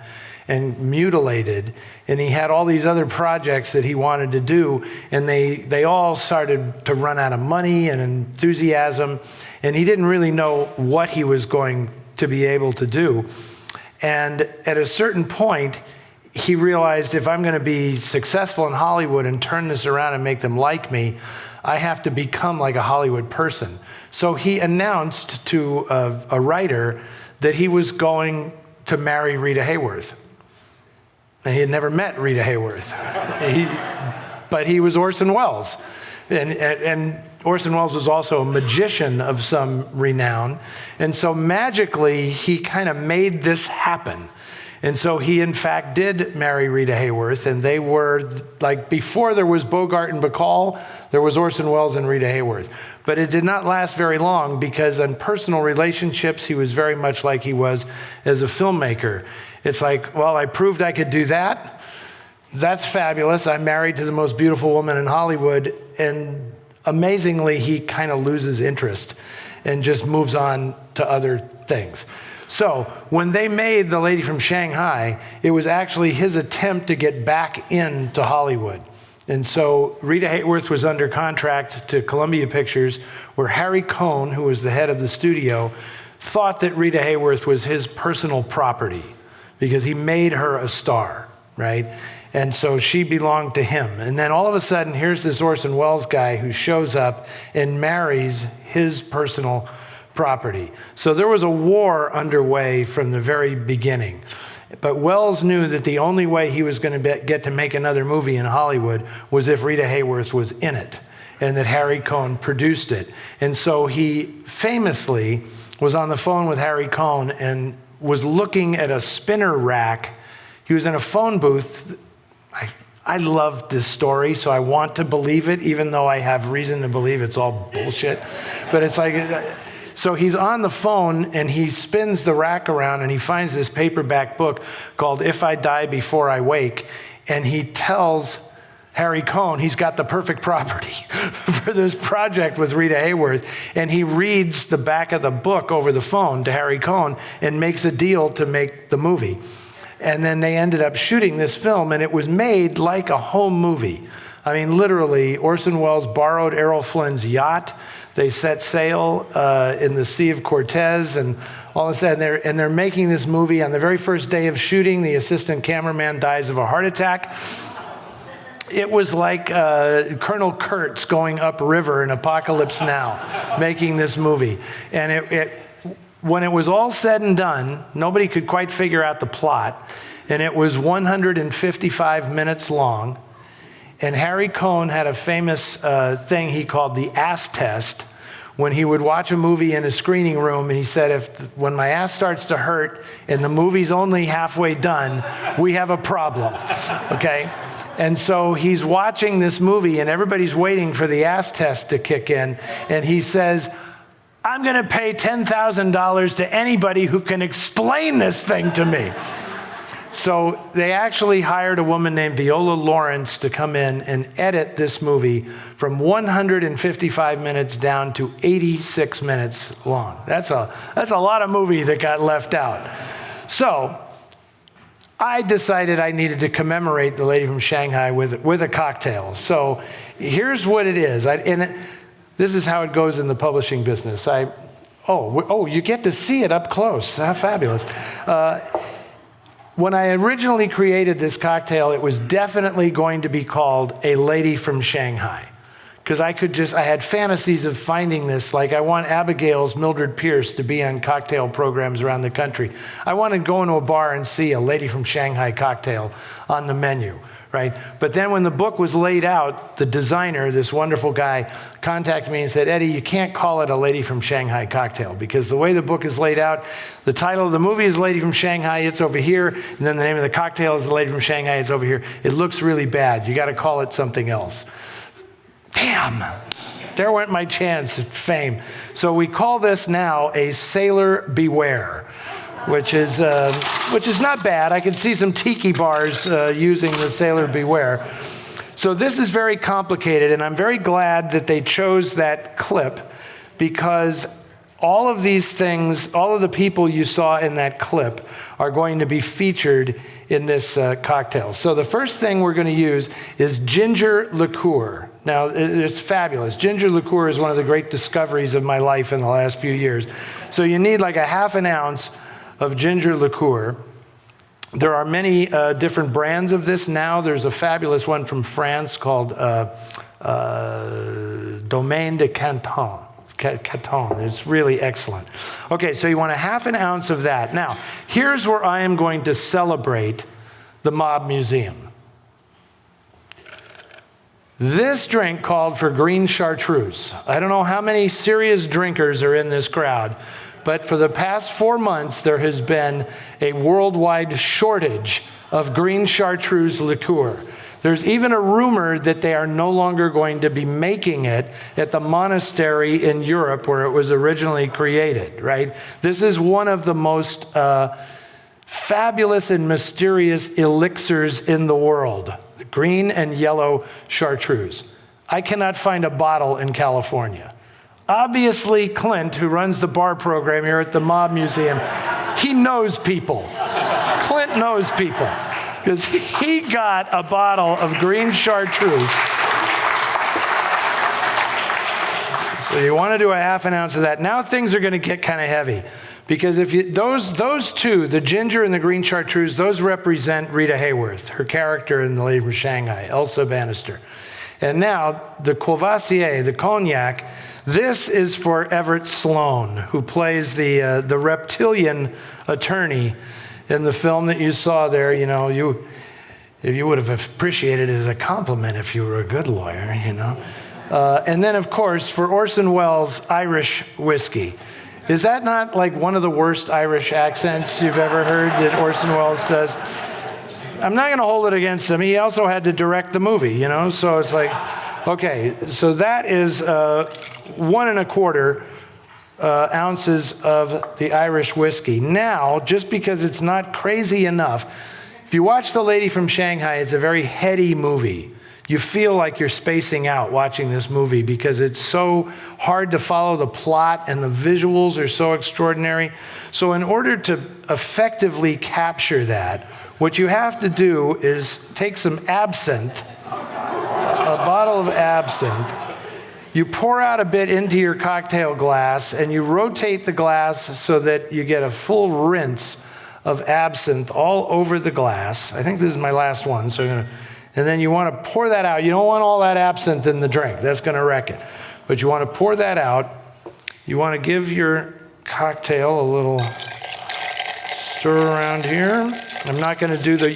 and mutilated, and he had all these other projects that he wanted to do, and they all started to run out of money and enthusiasm, and he didn't really know what he was going to be able to do. And at a certain point, he realized, if I'm going to be successful in Hollywood and turn this around and make them like me, I have to become like a Hollywood person. So he announced to a writer that he was going to marry Rita Hayworth. And he had never met Rita Hayworth. But he was Orson Welles. And Orson Welles was also a magician of some renown. And so magically, he kind of made this happen. And so he, in fact, did marry Rita Hayworth. And they were, like, before there was Bogart and Bacall, there was Orson Welles and Rita Hayworth. But it did not last very long, because in personal relationships, he was very much like he was as a filmmaker. It's like, well, I proved I could do that. That's fabulous. I'm married to the most beautiful woman in Hollywood. And amazingly, he kind of loses interest and just moves on to other things. So when they made The Lady from Shanghai, it was actually his attempt to get back into Hollywood. And so Rita Hayworth was under contract to Columbia Pictures, where Harry Cohn, who was the head of the studio, thought that Rita Hayworth was his personal property because he made her a star, right? And so she belonged to him. And then all of a sudden, here's this Orson Welles guy who shows up and marries his personal property. So there was a war underway from the very beginning. But Welles knew that the only way he was going to get to make another movie in Hollywood was if Rita Hayworth was in it, and that Harry Cohn produced it. And so he famously was on the phone with Harry Cohn and was looking at a spinner rack. He was in a phone booth. I love this story, so I want to believe it, even though I have reason to believe it's all bullshit. But it's like, so he's on the phone and he spins the rack around and he finds this paperback book called If I Die Before I Wake. And he tells Harry Cohn he's got the perfect property for this project with Rita Hayworth. And he reads the back of the book over the phone to Harry Cohn and makes a deal to make the movie. And then they ended up shooting this film, and it was made like a home movie. I mean, literally, Orson Welles borrowed Errol Flynn's yacht. They set sail in the Sea of Cortez, and all of a sudden, they're making this movie. On the very first day of shooting, the assistant cameraman dies of a heart attack. It was like Colonel Kurtz going upriver in Apocalypse Now, making this movie. And when it was all said and done, nobody could quite figure out the plot, and it was 155 minutes long. And Harry Cohn had a famous thing he called the ass test, when he would watch a movie in a screening room, and he said, when my ass starts to hurt and the movie's only halfway done, we have a problem, okay? And so he's watching this movie, and everybody's waiting for the ass test to kick in, and he says, I'm going to pay $10,000 to anybody who can explain this thing to me. So they actually hired a woman named Viola Lawrence to come in and edit this movie from 155 minutes down to 86 minutes long. That's a lot of movie that got left out. So I decided I needed to commemorate The Lady from Shanghai with a cocktail. So here's what it is. This is how it goes in the publishing business. You get to see it up close. How fabulous. When I originally created this cocktail, it was definitely going to be called A Lady from Shanghai. Because I had fantasies of finding this, like I want Abigail's Mildred Pierce to be on cocktail programs around the country. I want to go into a bar and see a Lady from Shanghai cocktail on the menu, right? But then when the book was laid out, the designer, this wonderful guy, contacted me and said, Eddie, you can't call it a Lady from Shanghai cocktail, because the way the book is laid out, the title of the movie is Lady from Shanghai, it's over here, and then the name of the cocktail is The Lady from Shanghai, it's over here. It looks really bad. You got to call it something else. Damn, there went my chance at fame. So we call this now a Sailor Beware, which is not bad. I can see some tiki bars using the Sailor Beware. So this is very complicated, and I'm very glad that they chose that clip, because all of these things, all of the people you saw in that clip are going to be featured in this cocktail. So the first thing we're going to use is ginger liqueur. Now, it's fabulous. Ginger liqueur is one of the great discoveries of my life in the last few years. So you need like a half an ounce of ginger liqueur. There are many different brands of this now. There's a fabulous one from France called Domaine de Canton. It's really excellent. Okay, so you want a half an ounce of that. Now, here's where I am going to celebrate the Mob Museum. This drink called for green chartreuse. I don't know how many serious drinkers are in this crowd, but for the past 4 months, there has been a worldwide shortage of green chartreuse liqueur. There's even a rumor that they are no longer going to be making it at the monastery in Europe where it was originally created, right? This is one of the most fabulous and mysterious elixirs in the world, green and yellow chartreuse. I cannot find a bottle in California. Obviously, Clint, who runs the bar program here at the Mob Museum, he knows people. Clint knows people, because he got a bottle of green chartreuse. So you want to do a half an ounce of that. Now things are going to get kind of heavy, because if you those two, the ginger and the green chartreuse, those represent Rita Hayworth, her character in The Lady from Shanghai, Elsa Bannister. And now the Courvoisier, the cognac, this is for Everett Sloane, who plays the reptilian attorney in the film that you saw there. You know, if you would have appreciated it as a compliment if you were a good lawyer, you know. And then, of course, for Orson Welles, Irish whiskey. Is that not like one of the worst Irish accents you've ever heard that Orson Welles does? I'm not going to hold it against him. He also had to direct the movie, you know, so it's like, okay, so that is 1 1/4 ounces of the Irish whiskey. Now, just because it's not crazy enough, if you watch The Lady from Shanghai, it's a very heady movie. You feel like you're spacing out watching this movie because it's so hard to follow the plot and the visuals are so extraordinary. So in order to effectively capture that, what you have to do is take some absinthe, a bottle of absinthe, you pour out a bit into your cocktail glass and you rotate the glass so that you get a full rinse of absinthe all over the glass. I think this is my last one, so I'm gonna, and then you want to pour that out. You don't want all that absinthe in the drink. That's going to wreck it. But you want to pour that out. You want to give your cocktail a little stir around here. I'm not going to do the,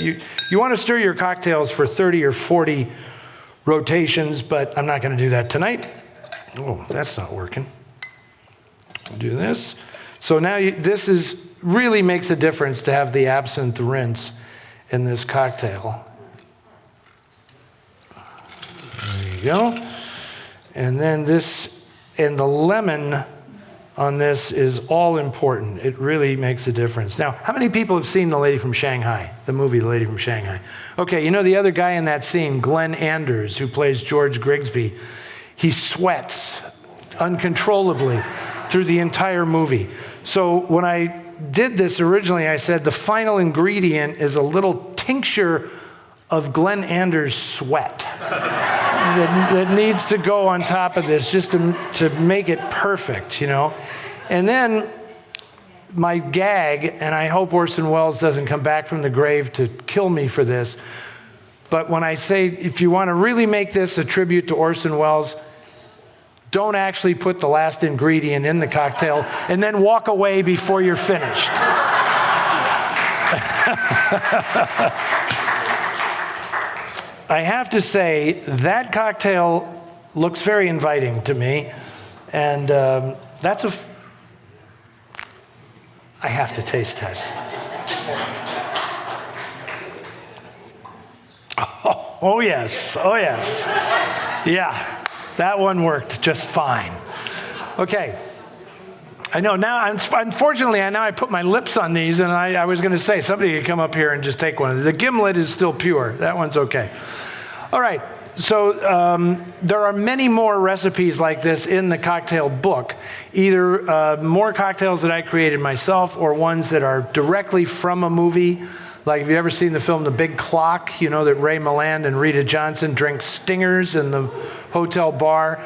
you want to stir your cocktails for 30 or 40 rotations, but I'm not going to do that tonight. Oh, that's not working. I'll do this. So now this is really makes a difference to have the absinthe rinse in this cocktail. There you go. And then this, and the lemon on this is all important. It really makes a difference. Now, how many people have seen The Lady from Shanghai, the movie The Lady from Shanghai? Okay, you know the other guy in that scene, Glenn Anders, who plays George Grigsby, he sweats uncontrollably through the entire movie. So when I did this originally, I said the final ingredient is a little tincture of Glenn Anders' sweat that needs to go on top of this just to make it perfect, you know. And then my gag, and I hope Orson Welles doesn't come back from the grave to kill me for this, but when I say if you want to really make this a tribute to Orson Welles, don't actually put the last ingredient in the cocktail and then walk away before you're finished. I have to say, that cocktail looks very inviting to me, and I have to taste test. Oh yes, oh yes. Yeah, that one worked just fine. Okay. I know now, unfortunately, I put my lips on these, and I was going to say, somebody could come up here and just take one. The gimlet is still pure. That one's okay. All right, so there are many more recipes like this in the cocktail book, either more cocktails that I created myself or ones that are directly from a movie. Like, have you ever seen the film The Big Clock? You know that Ray Milland and Rita Johnson drink stingers in the hotel bar.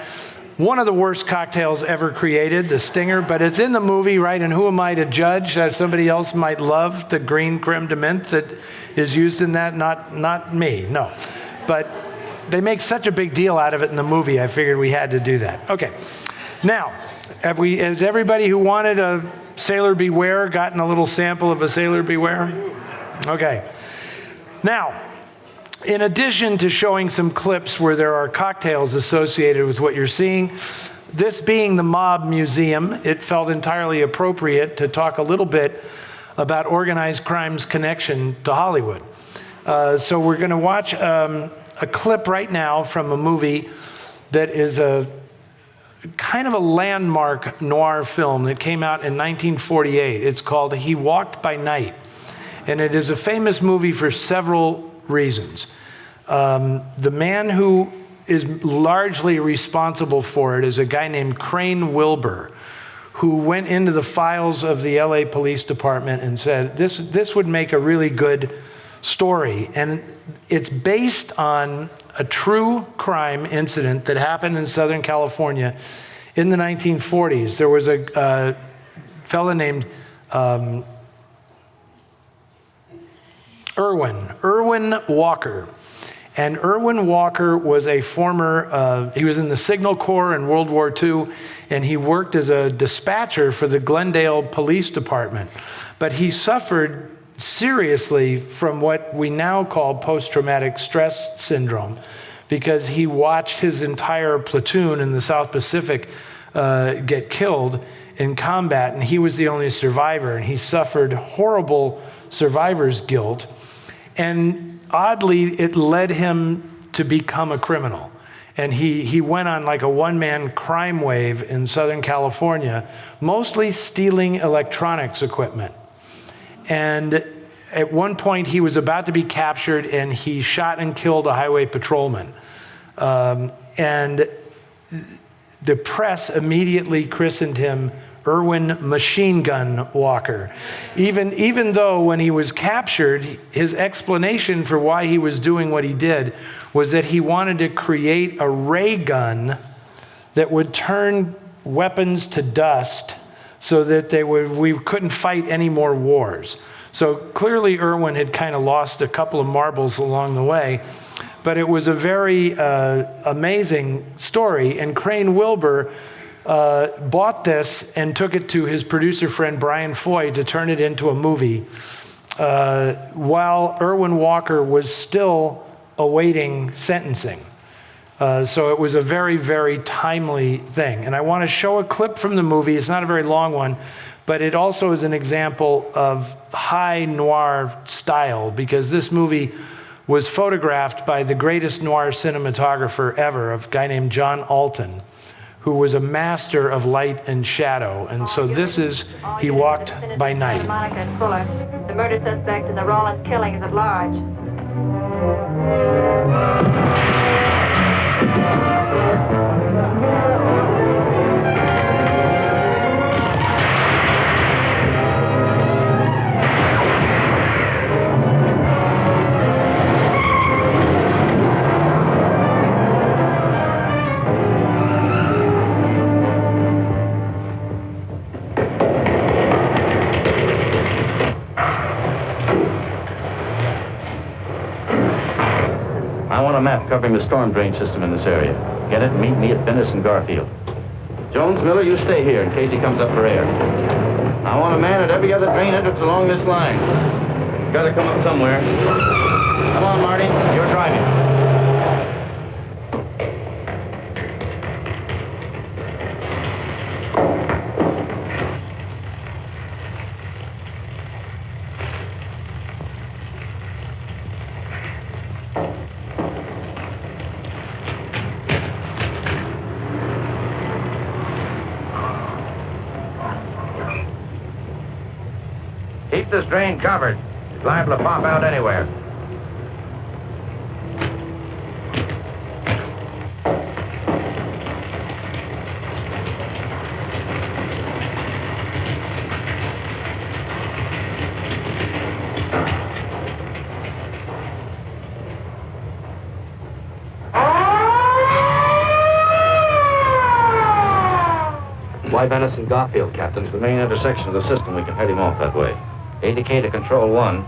One of the worst cocktails ever created, the Stinger, but it's in the movie, right? And who am I to judge that somebody else might love the green creme de menthe that is used in that? Not me, no. But they make such a big deal out of it in the movie, I figured we had to do that. Okay, now, has everybody who wanted a Sailor Beware gotten a little sample of a Sailor Beware? Okay, now, in addition to showing some clips where there are cocktails associated with what you're seeing, this being the Mob Museum, it felt entirely appropriate to talk a little bit about organized crime's connection to Hollywood. So we're going to watch a clip right now from a movie that is a kind of a landmark noir film that came out in 1948. It's called He Walked by Night, and it is a famous movie for several reasons. The man who is largely responsible for it is a guy named Crane Wilbur, who went into the files of the LA Police Department and said, this would make a really good story. And it's based on a true crime incident that happened in Southern California in the 1940s. There was a fellow named Irwin Walker. And Irwin Walker was a former, he was in the Signal Corps in World War II, and he worked as a dispatcher for the Glendale Police Department. But he suffered seriously from what we now call post-traumatic stress syndrome, because he watched his entire platoon in the South Pacific get killed in combat, and he was the only survivor, and he suffered horrible survivor's guilt. And oddly, it led him to become a criminal. And he went on like a one-man crime wave in Southern California, mostly stealing electronics equipment. And at one point, he was about to be captured, and he shot and killed a highway patrolman. And the press immediately christened him Irwin Machine Gun Walker. Even though when he was captured, his explanation for why he was doing what he did was that he wanted to create a ray gun that would turn weapons to dust so that we couldn't fight any more wars. So clearly Irwin had kind of lost a couple of marbles along the way, but it was a very amazing story. And Crane Wilbur bought this and took it to his producer friend Brian Foy to turn it into a movie while Irwin Walker was still awaiting sentencing. So it was a very, very timely thing. And I want to show a clip from the movie. It's not a very long one, but it also is an example of high noir style, because this movie was photographed by the greatest noir cinematographer ever, a guy named John Alton, who was a master of light and shadow. And so this is He Walked by Night. Monica and Fuller. The murder suspect in the Rollins killing is at large. I want a map covering the storm drain system in this area. Get it and meet me at Venice and Garfield. Jones, Miller, you stay here in case he comes up for air. I want a man at every other drain entrance along this line. He's got to come up somewhere. Come on, Marty. You're driving. Keep this drain covered. It's liable to pop out anywhere. Why Venice and Garfield, Captain? It's the main intersection of the system. We can head him off that way. ADK to Control 1.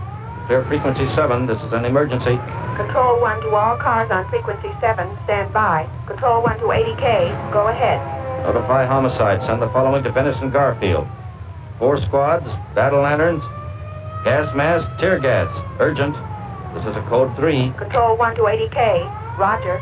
Clear frequency 7. This is an emergency. Control 1 to all cars on frequency 7. Stand by. Control 1 to 80K. Go ahead. Notify homicide. Send the following to Venice and Garfield. 4 squads, battle lanterns, gas mask, tear gas. Urgent. This is a code 3. Control 1 to 80K. Roger.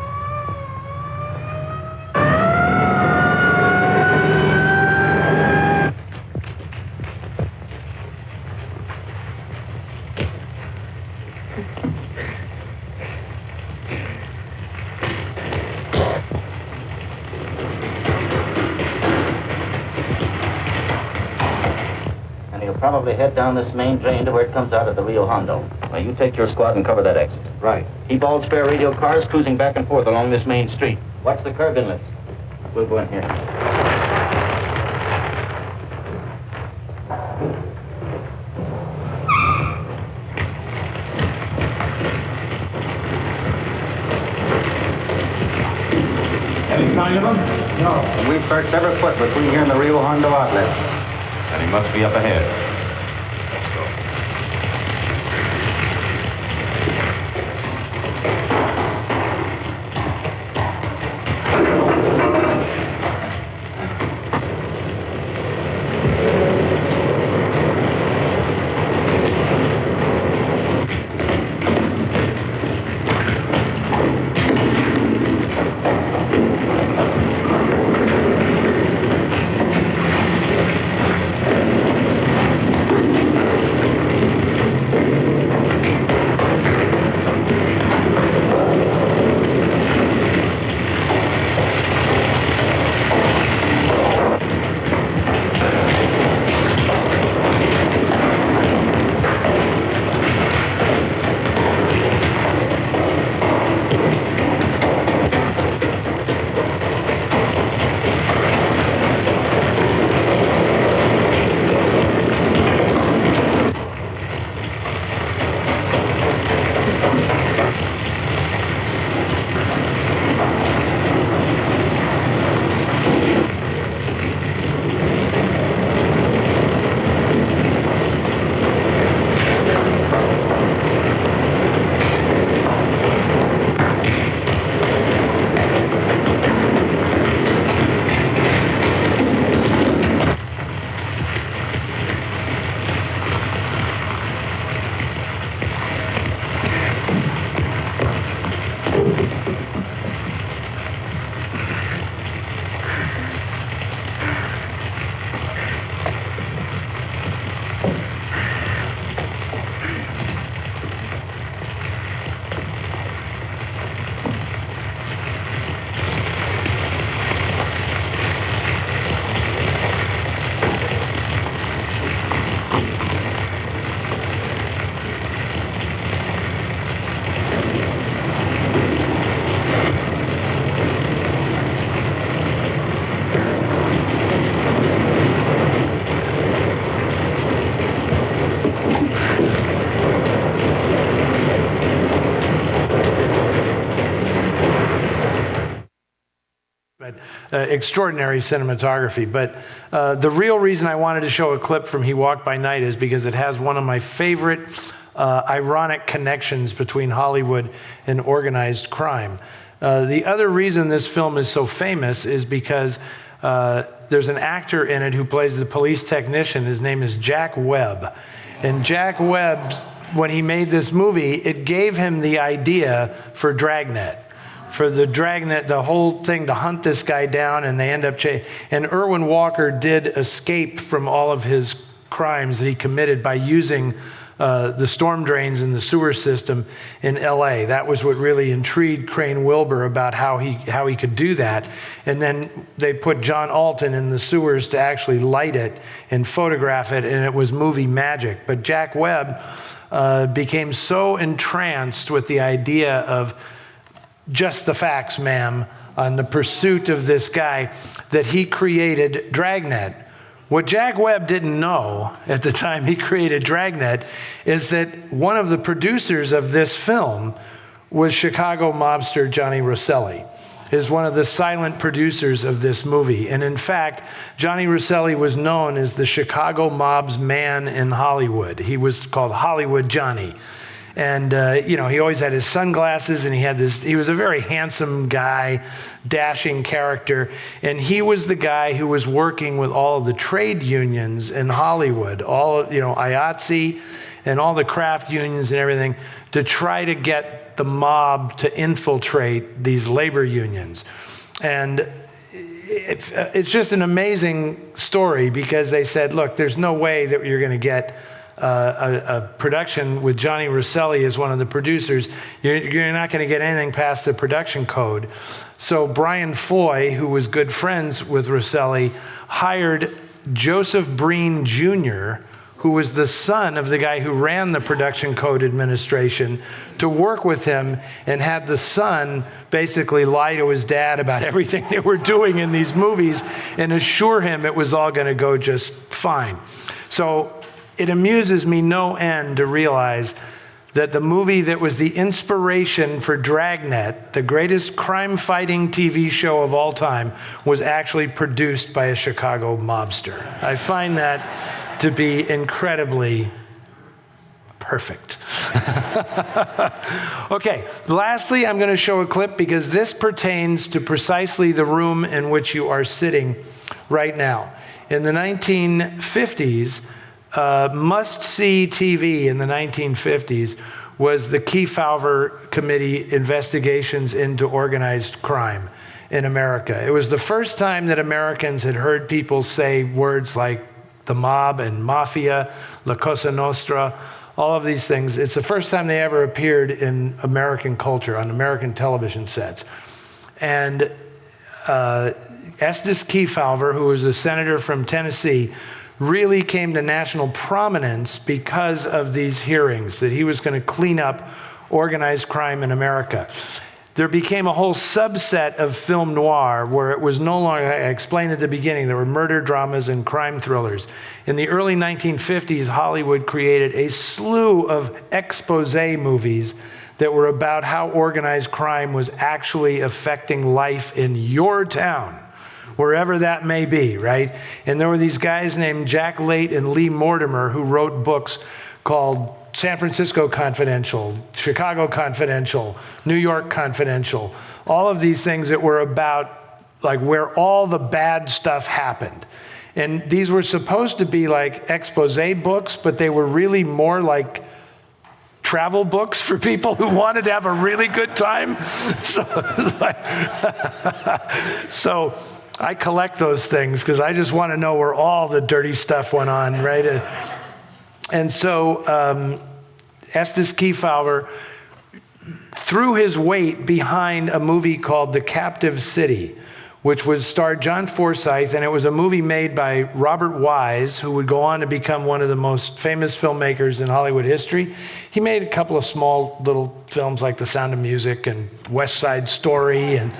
Probably head down this main drain to where it comes out at the Rio Hondo. Now, you take your squad and cover that exit. Right. Keep all spare radio cars cruising back and forth along this main street. Watch the curb inlets. We'll go in here. Any sign of him? No. We've searched every foot between here and the Rio Hondo outlet. And he must be up ahead. extraordinary cinematography. But the real reason I wanted to show a clip from He Walked by Night is because it has one of my favorite ironic connections between Hollywood and organized crime. The other reason this film is so famous is because there's an actor in it who plays the police technician. His name is Jack Webb. And Jack Webb, when he made this movie, it gave him the idea for Dragnet. For the Dragnet, the whole thing to hunt this guy down, and they end up and Irwin Walker did escape from all of his crimes that he committed by using the storm drains in the sewer system in LA. That was what really intrigued Crane Wilbur about how he could do that. And then they put John Alton in the sewers to actually light it and photograph it, and it was movie magic. But Jack Webb became so entranced with the idea of just the facts, ma'am, on the pursuit of this guy that he created Dragnet. What Jack Webb didn't know at the time he created Dragnet is that one of the producers of this film was Chicago mobster Johnny Rosselli, is one of the silent producers of this movie. And in fact, Johnny Rosselli was known as the Chicago mob's man in Hollywood. He was called Hollywood Johnny. And, he always had his sunglasses, and he was a very handsome guy, dashing character. And he was the guy who was working with all of the trade unions in Hollywood, IATSE and all the craft unions and everything, to try to get the mob to infiltrate these labor unions. And it's just an amazing story, because they said, look, there's no way that you're going to get a production with Johnny Rosselli as one of the producers. You're not going to get anything past the production code. So Brian Foy, who was good friends with Rosselli, hired Joseph Breen Jr., who was the son of the guy who ran the production code administration, to work with him, and had the son basically lie to his dad about everything they were doing in these movies and assure him it was all going to go just fine. So it amuses me no end to realize that the movie that was the inspiration for Dragnet, the greatest crime-fighting TV show of all time, was actually produced by a Chicago mobster. I find that to be incredibly perfect. Okay, lastly, I'm going to show a clip, because this pertains to precisely the room in which you are sitting right now. In the 1950s, must-see TV in the 1950s was the Kefauver Committee investigations into organized crime in America. It was the first time that Americans had heard people say words like the mob and mafia, La Cosa Nostra, all of these things. It's the first time they ever appeared in American culture, on American television sets. And Estes Kefauver, who was a senator from Tennessee, really came to national prominence because of these hearings, that he was going to clean up organized crime in America. There became a whole subset of film noir where it was no longer, I explained at the beginning, there were murder dramas and crime thrillers. In the early 1950s, Hollywood created a slew of expose movies that were about how organized crime was actually affecting life in your town, wherever that may be, right? And there were these guys named Jack Late and Lee Mortimer who wrote books called San Francisco Confidential, Chicago Confidential, New York Confidential, all of these things that were about like where all the bad stuff happened. And these were supposed to be like expose books, but they were really more like travel books for people who wanted to have a really good time. So I collect those things because I just want to know where all the dirty stuff went on, right? And so Estes Kefauver threw his weight behind a movie called The Captive City, which was starred John Forsythe, and it was a movie made by Robert Wise, who would go on to become one of the most famous filmmakers in Hollywood history. He made a couple of small little films like The Sound of Music and West Side Story and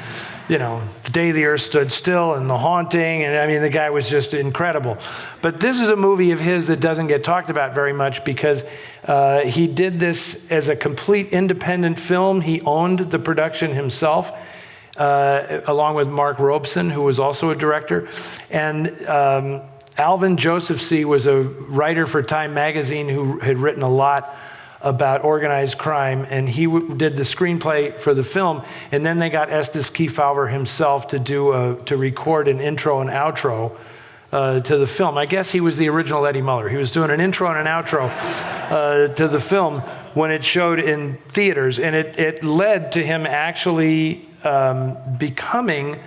The Day the Earth Stood Still and The Haunting. And I mean, the guy was just incredible. But this is a movie of his that doesn't get talked about very much because he did this as a complete independent film. He owned the production himself. along with Mark Robeson, who was also a director. And Alvin Josephsey was a writer for Time magazine who had written a lot about organized crime, and he did the screenplay for the film. And then they got Estes Kefauver himself to record an intro and outro to the film. I guess he was the original Eddie Muller. He was doing an intro and an outro to the film when it showed in theaters, and it led to him actually becoming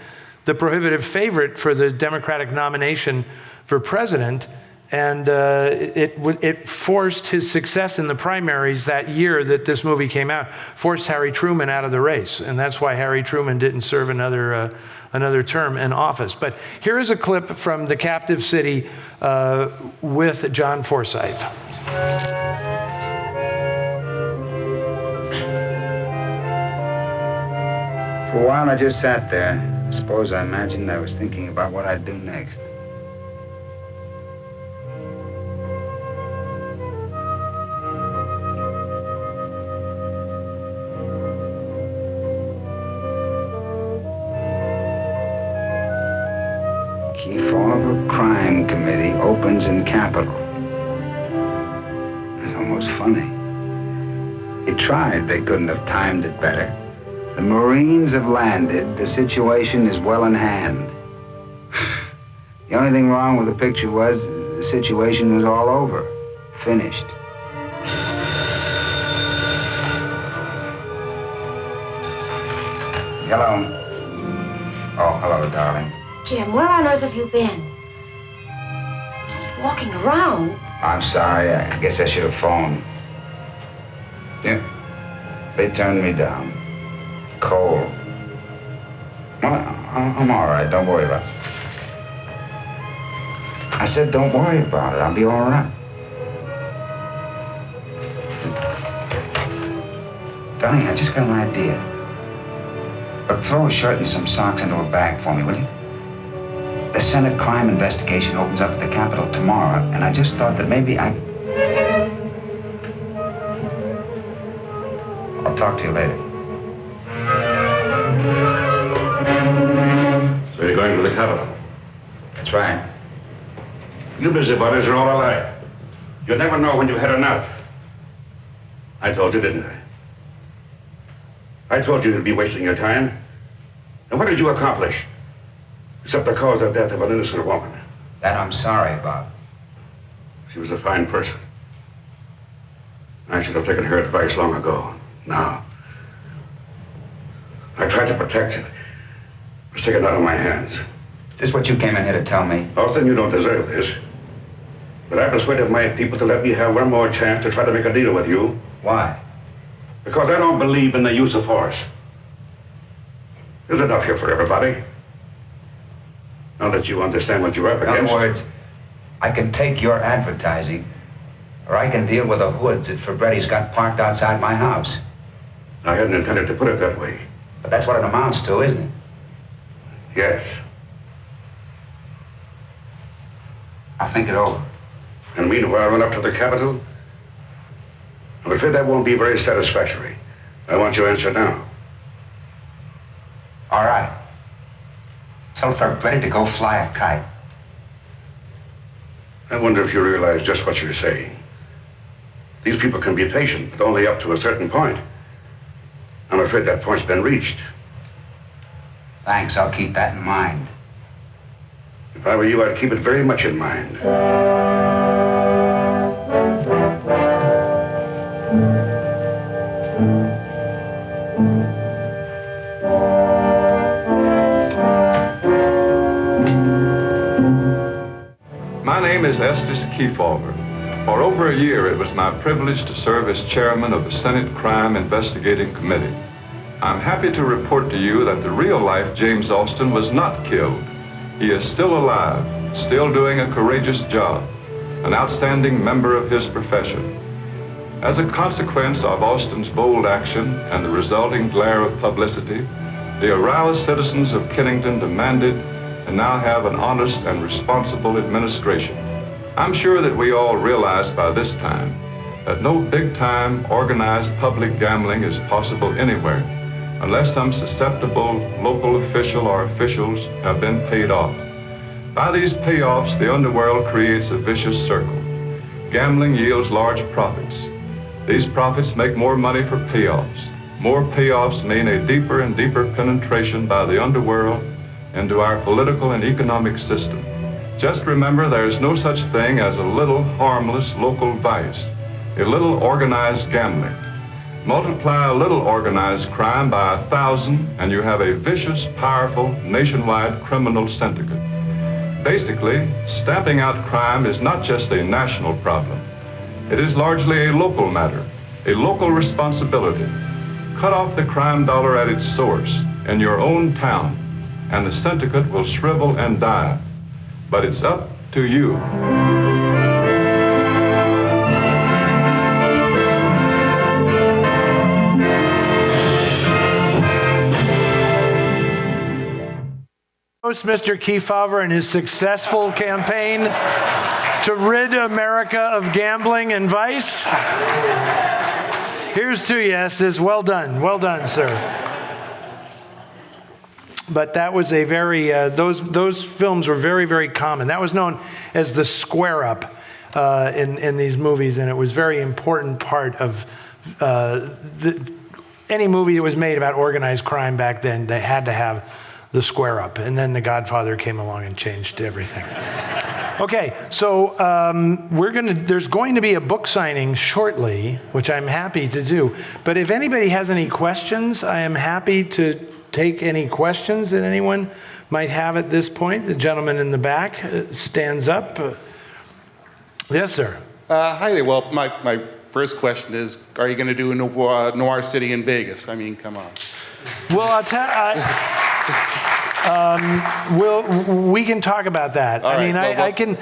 the prohibitive favorite for the Democratic nomination for president. And it forced his success in the primaries that year that this movie came out, forced Harry Truman out of the race. And that's why Harry Truman didn't serve another term in office. But here is a clip from The Captive City with John Forsythe. For a while, I just sat there. I suppose I imagined I was thinking about what I'd do next. Kefauver Crime Committee opens in Capitol. It's almost funny. They tried. They couldn't have timed it better. The Marines have landed. The situation is well in hand. The only thing wrong with the picture was the situation was all over. Finished. Hello. Oh, hello, darling. Jim, where on earth have you been? Just walking around. I'm sorry. I guess I should have phoned. Yeah. They turned me down. Cold. Well, I'm all right. Don't worry about it. I said don't worry about it. I'll be all right. Darling, I just got an idea. But throw a shirt and some socks into a bag for me, will you? The Senate crime investigation opens up at the Capitol tomorrow, and I just thought that maybe I'll talk to you later. So you're going to the Capitol? That's right. You busybodies are all alike. You never know when you've had enough. I told you, didn't I? I told you you'd be wasting your time. And what did you accomplish? Except to cause the death of an innocent woman. That I'm sorry about. She was a fine person. I should have taken her advice long ago. Now, I tried to protect it. It was taken out of my hands. Is this what you came in here to tell me? Austin, you don't deserve this. But I persuaded my people to let me have one more chance to try to make a deal with you. Why? Because I don't believe in the use of force. There's enough here for everybody. Now that you understand what you're up against. In other words, I can take your advertising, or I can deal with the hoods that Fabretti's got parked outside my house. I hadn't intended to put it that way. But that's what it amounts to, isn't it? Yes. I'll think it over. And meanwhile, run up to the Capitol? I'm afraid that won't be very satisfactory. I want your answer now. All right. Tell Fabretti to go fly a kite. I wonder if you realize just what you're saying. These people can be patient, but only up to a certain point. I'm afraid that point's been reached. Thanks, I'll keep that in mind. If I were you, I'd keep it very much in mind. My name is Estes Kefauver. For over a year, it was my privilege to serve as chairman of the Senate Crime Investigating Committee. I'm happy to report to you that the real-life James Austin was not killed. He is still alive, still doing a courageous job, an outstanding member of his profession. As a consequence of Austin's bold action and the resulting glare of publicity, the aroused citizens of Kennington demanded and now have an honest and responsible administration. I'm sure that we all realize by this time that no big-time organized public gambling is possible anywhere unless some susceptible local official or officials have been paid off. By these payoffs, the underworld creates a vicious circle. Gambling yields large profits. These profits make more money for payoffs. More payoffs mean a deeper and deeper penetration by the underworld into our political and economic system. Just remember, there is no such thing as a little harmless local vice, a little organized gambling. Multiply a little organized crime by 1,000 and you have a vicious, powerful, nationwide criminal syndicate. Basically, stamping out crime is not just a national problem. It is largely a local matter, a local responsibility. Cut off the crime dollar at its source in your own town, and the syndicate will shrivel and die. But it's up to you. Mr. Kefauver and his successful campaign to rid America of gambling and vice. Here's to you, Estes. Well done, sir. But that was a very, those films were very, very common. That was known as the square up in these movies, and it was a very important part of any movie that was made about organized crime back then. They had to have the square up, and then The Godfather came along and changed everything. Okay, so there's going to be a book signing shortly, which I'm happy to do. But if anybody has any questions, I am happy to take any questions that anyone might have at this point. The gentleman in the back stands up. Yes, sir. Hi there. Well, my first question is, are you going to do a Noir City in Vegas? I mean, come on. Well, I'll tell we can talk about that. All I mean, right,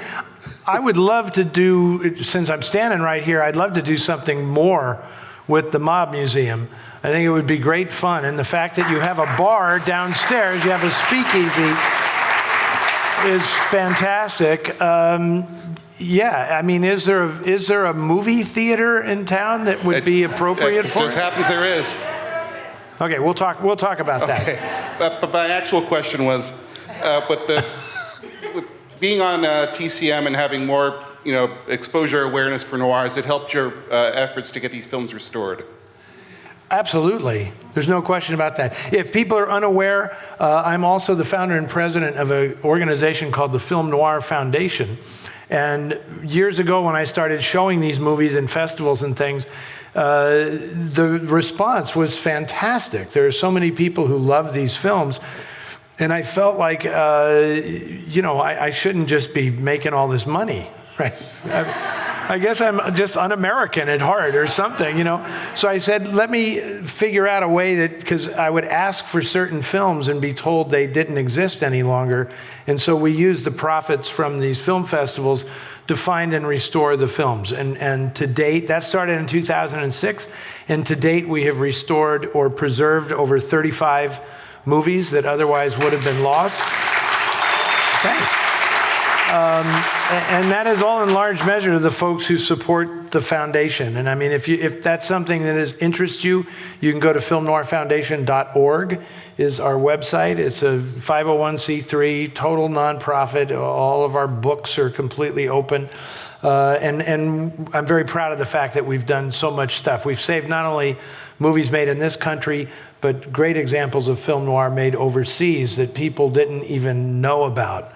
I would love to do, since I'm standing right here, I'd love to do something more with the Mob Museum. I think it would be great fun. And the fact that you have a bar downstairs, you have a speakeasy, is fantastic. Yeah, I mean, is there a movie theater in town that would be appropriate for it? It just happens there is. Okay, we'll talk about that. Okay, but my actual question was, with being on TCM and having more, exposure awareness for noir, has it helped your efforts to get these films restored? Absolutely. There's no question about that. If people are unaware, I'm also the founder and president of an organization called the Film Noir Foundation. And years ago, when I started showing these movies in festivals and things, the response was fantastic. There are so many people who love these films. And I felt like, I shouldn't just be making all this money, right? I guess I'm just un-American at heart or something, So I said, let me figure out a way that, because I would ask for certain films and be told they didn't exist any longer. And so we used the profits from these film festivals to find and restore the films. And to date, that started in 2006. And to date, we have restored or preserved over 35 movies that otherwise would have been lost. Thanks. And that is all in large measure to the folks who support the foundation. And I mean, if that's something that interests you, you can go to filmnoirfoundation.org is our website. It's a 501c3, total nonprofit. All of our books are completely open. And I'm very proud of the fact that we've done so much stuff. We've saved not only movies made in this country, but great examples of film noir made overseas that people didn't even know about.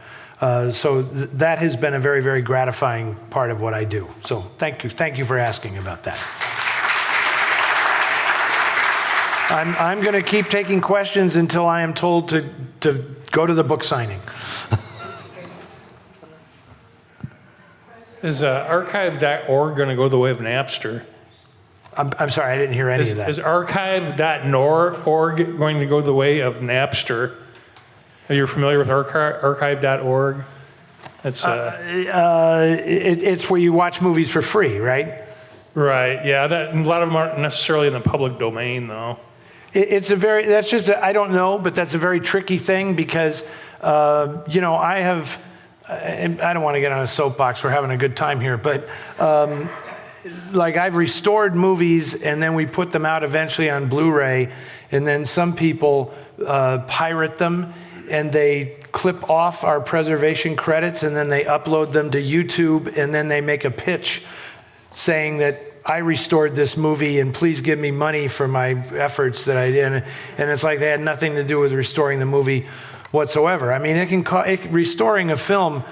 So that has been a very, very gratifying part of what I do. So thank you for asking about that. I'm going to keep taking questions until I am told to go to the book signing. Is archive.org going to go the way of Napster? I'm sorry, I didn't hear any of that. Is archive.org going to go the way of Napster? Are you familiar with archive.org? It's it's where you watch movies for free, right? Right. Yeah. A lot of them aren't necessarily in the public domain, though. I don't know, but that's a very tricky thing because, I don't want to get on a soapbox. We're having a good time here, but like I've restored movies and then we put them out eventually on Blu-ray, and then some people pirate them and they clip off our preservation credits and then they upload them to YouTube, and then they make a pitch saying that I restored this movie and please give me money for my efforts that I did. And it's like they had nothing to do with restoring the movie whatsoever. I mean, restoring a film,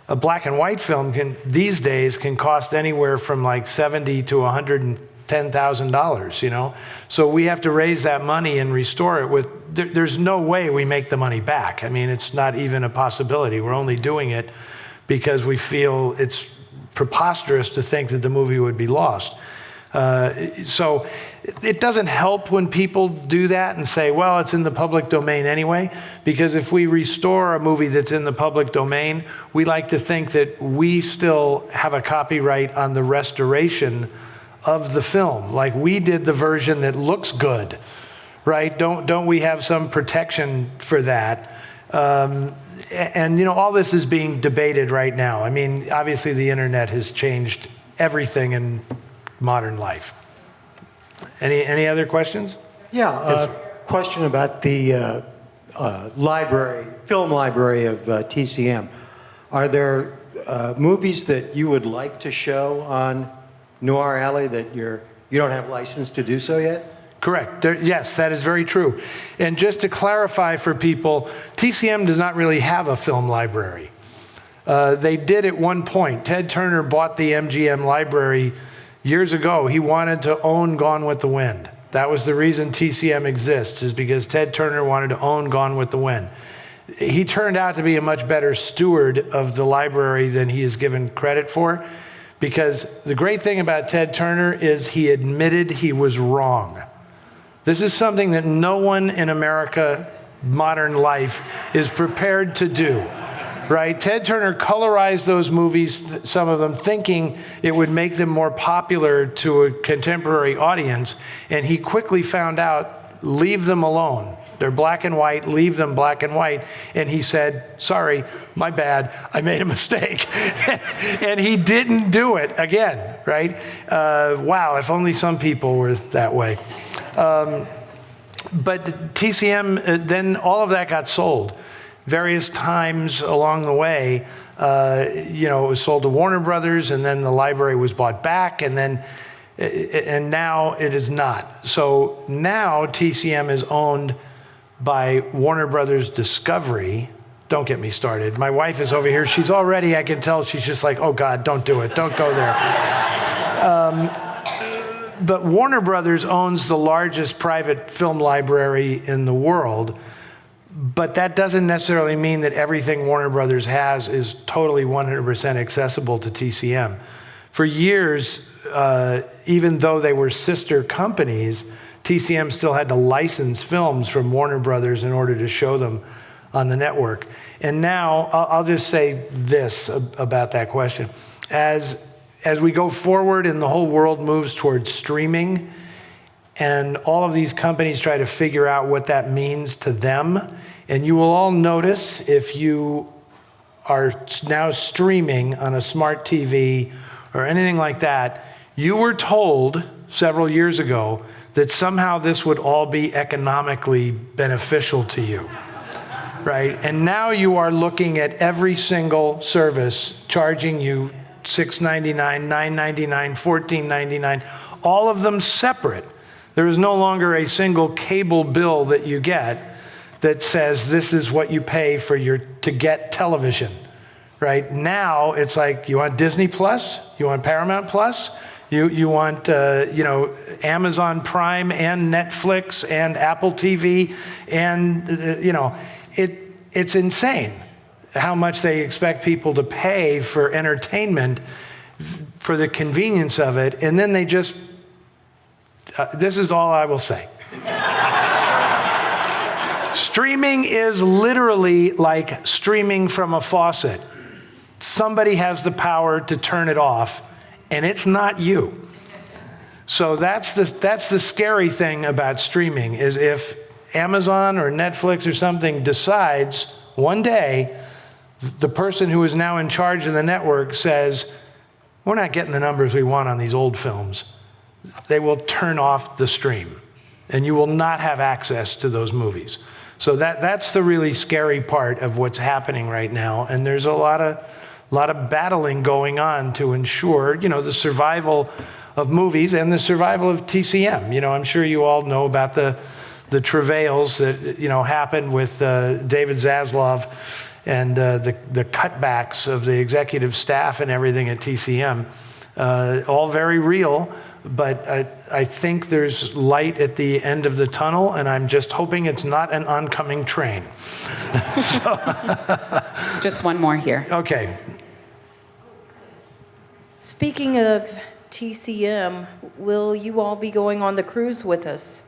a black and white film, these days can cost anywhere from like $70,000 to $110,000, you know? So we have to raise that money and restore it there's no way we make the money back. I mean, it's not even a possibility. We're only doing it because we feel it's preposterous to think that the movie would be lost. So it doesn't help when people do that and say, well, it's in the public domain anyway, because if we restore a movie that's in the public domain, we like to think that we still have a copyright on the restoration of the film. Like we did the version that looks good, right? Don't we have some protection for that? And you know, all this is being debated right now. I mean, obviously the internet has changed everything in modern life. Any other questions? Yeah, question about the film library of TCM. Are there movies that you would like to show on Noir Alley that you don't have license to do so yet? Correct. Yes, that is very true. And just to clarify for people, TCM does not really have a film library. They did at one point. Ted Turner bought the MGM library years ago. He wanted to own Gone with the Wind. That was the reason TCM exists, is because Ted Turner wanted to own Gone with the Wind. He turned out to be a much better steward of the library than he is given credit for, because the great thing about Ted Turner is he admitted he was wrong. This is something that no one in America, modern life, is prepared to do, right? Ted Turner colorized those movies, some of them, thinking it would make them more popular to a contemporary audience, and he quickly found out, leave them alone. They're black and white, leave them black and white. And he said, sorry, my bad, I made a mistake. And he didn't do it again, right? Wow, if only some people were that way. But TCM, then all of that got sold. Various times along the way, it was sold to Warner Brothers, and then the library was bought back, and now it is not. So now TCM is owned by Warner Brothers Discovery. Don't get me started. My wife is over here. She's already, I can tell, she's just like, oh God, don't do it. Don't go there. But Warner Brothers owns the largest private film library in the world. But that doesn't necessarily mean that everything Warner Brothers has is totally 100% accessible to TCM. For years, even though they were sister companies, TCM still had to license films from Warner Brothers in order to show them on the network. And now, I'll just say this about that question. As we go forward and the whole world moves towards streaming, and all of these companies try to figure out what that means to them, and you will all notice if you are now streaming on a smart TV or anything like that, you were told several years ago that somehow this would all be economically beneficial to you, right? And now you are looking at every single service charging you $6.99, $9.99, $14.99, all of them separate. There is no longer a single cable bill that you get that says this is what you pay to get television, right? Now it's like, you want Disney Plus? You want Paramount Plus? You want Amazon Prime and Netflix and Apple TV, and it's insane how much they expect people to pay for entertainment for the convenience of it, and then they just this is all I will say. Streaming is literally like streaming from a faucet. Somebody has the power to turn it off, and it's not you. So that's the scary thing about streaming, is if Amazon or Netflix or something decides one day, the person who is now in charge of the network says, we're not getting the numbers we want on these old films, they will turn off the stream, and you will not have access to those movies. So that's the really scary part of what's happening right now, and there's a lot of battling going on to ensure, the survival of movies and the survival of TCM. I'm sure you all know about the travails that happened with David Zaslav and the cutbacks of the executive staff and everything at TCM. All very real, but I think there's light at the end of the tunnel, and I'm just hoping it's not an oncoming train. Just one more here. Okay. Speaking of TCM, will you all be going on the cruise with us?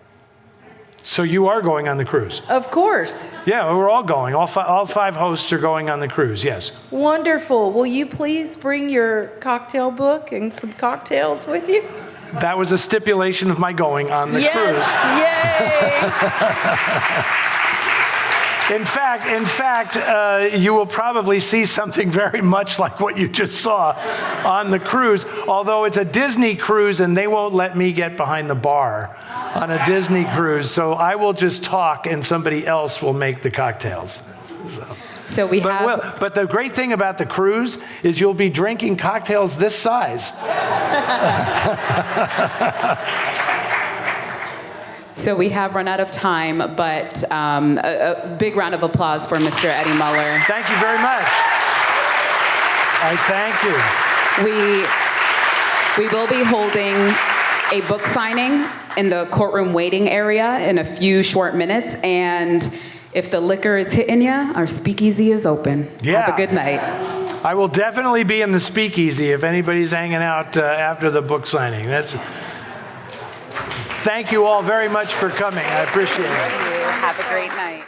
So you are going on the cruise? Of course. Yeah, we're all going. All five hosts are going on the cruise, yes. Wonderful. Will you please bring your cocktail book and some cocktails with you? That was a stipulation of my going on the cruise. Yes, yay! In fact, you will probably see something very much like what you just saw on the cruise, although it's a Disney cruise and they won't let me get behind the bar on a Disney cruise. So I will just talk and somebody else will make the cocktails. So but the great thing about the cruise is you'll be drinking cocktails this size. So we have run out of time, but a big round of applause for Mr. Eddie Muller. Thank you very much. I thank you. We will be holding a book signing in the courtroom waiting area in a few short minutes, and if the liquor is hitting you, our speakeasy is open. Yeah. Have a good night. I will definitely be in the speakeasy if anybody's hanging out after the book signing. Thank you all very much for coming. I appreciate it. Thank you. Have a great night.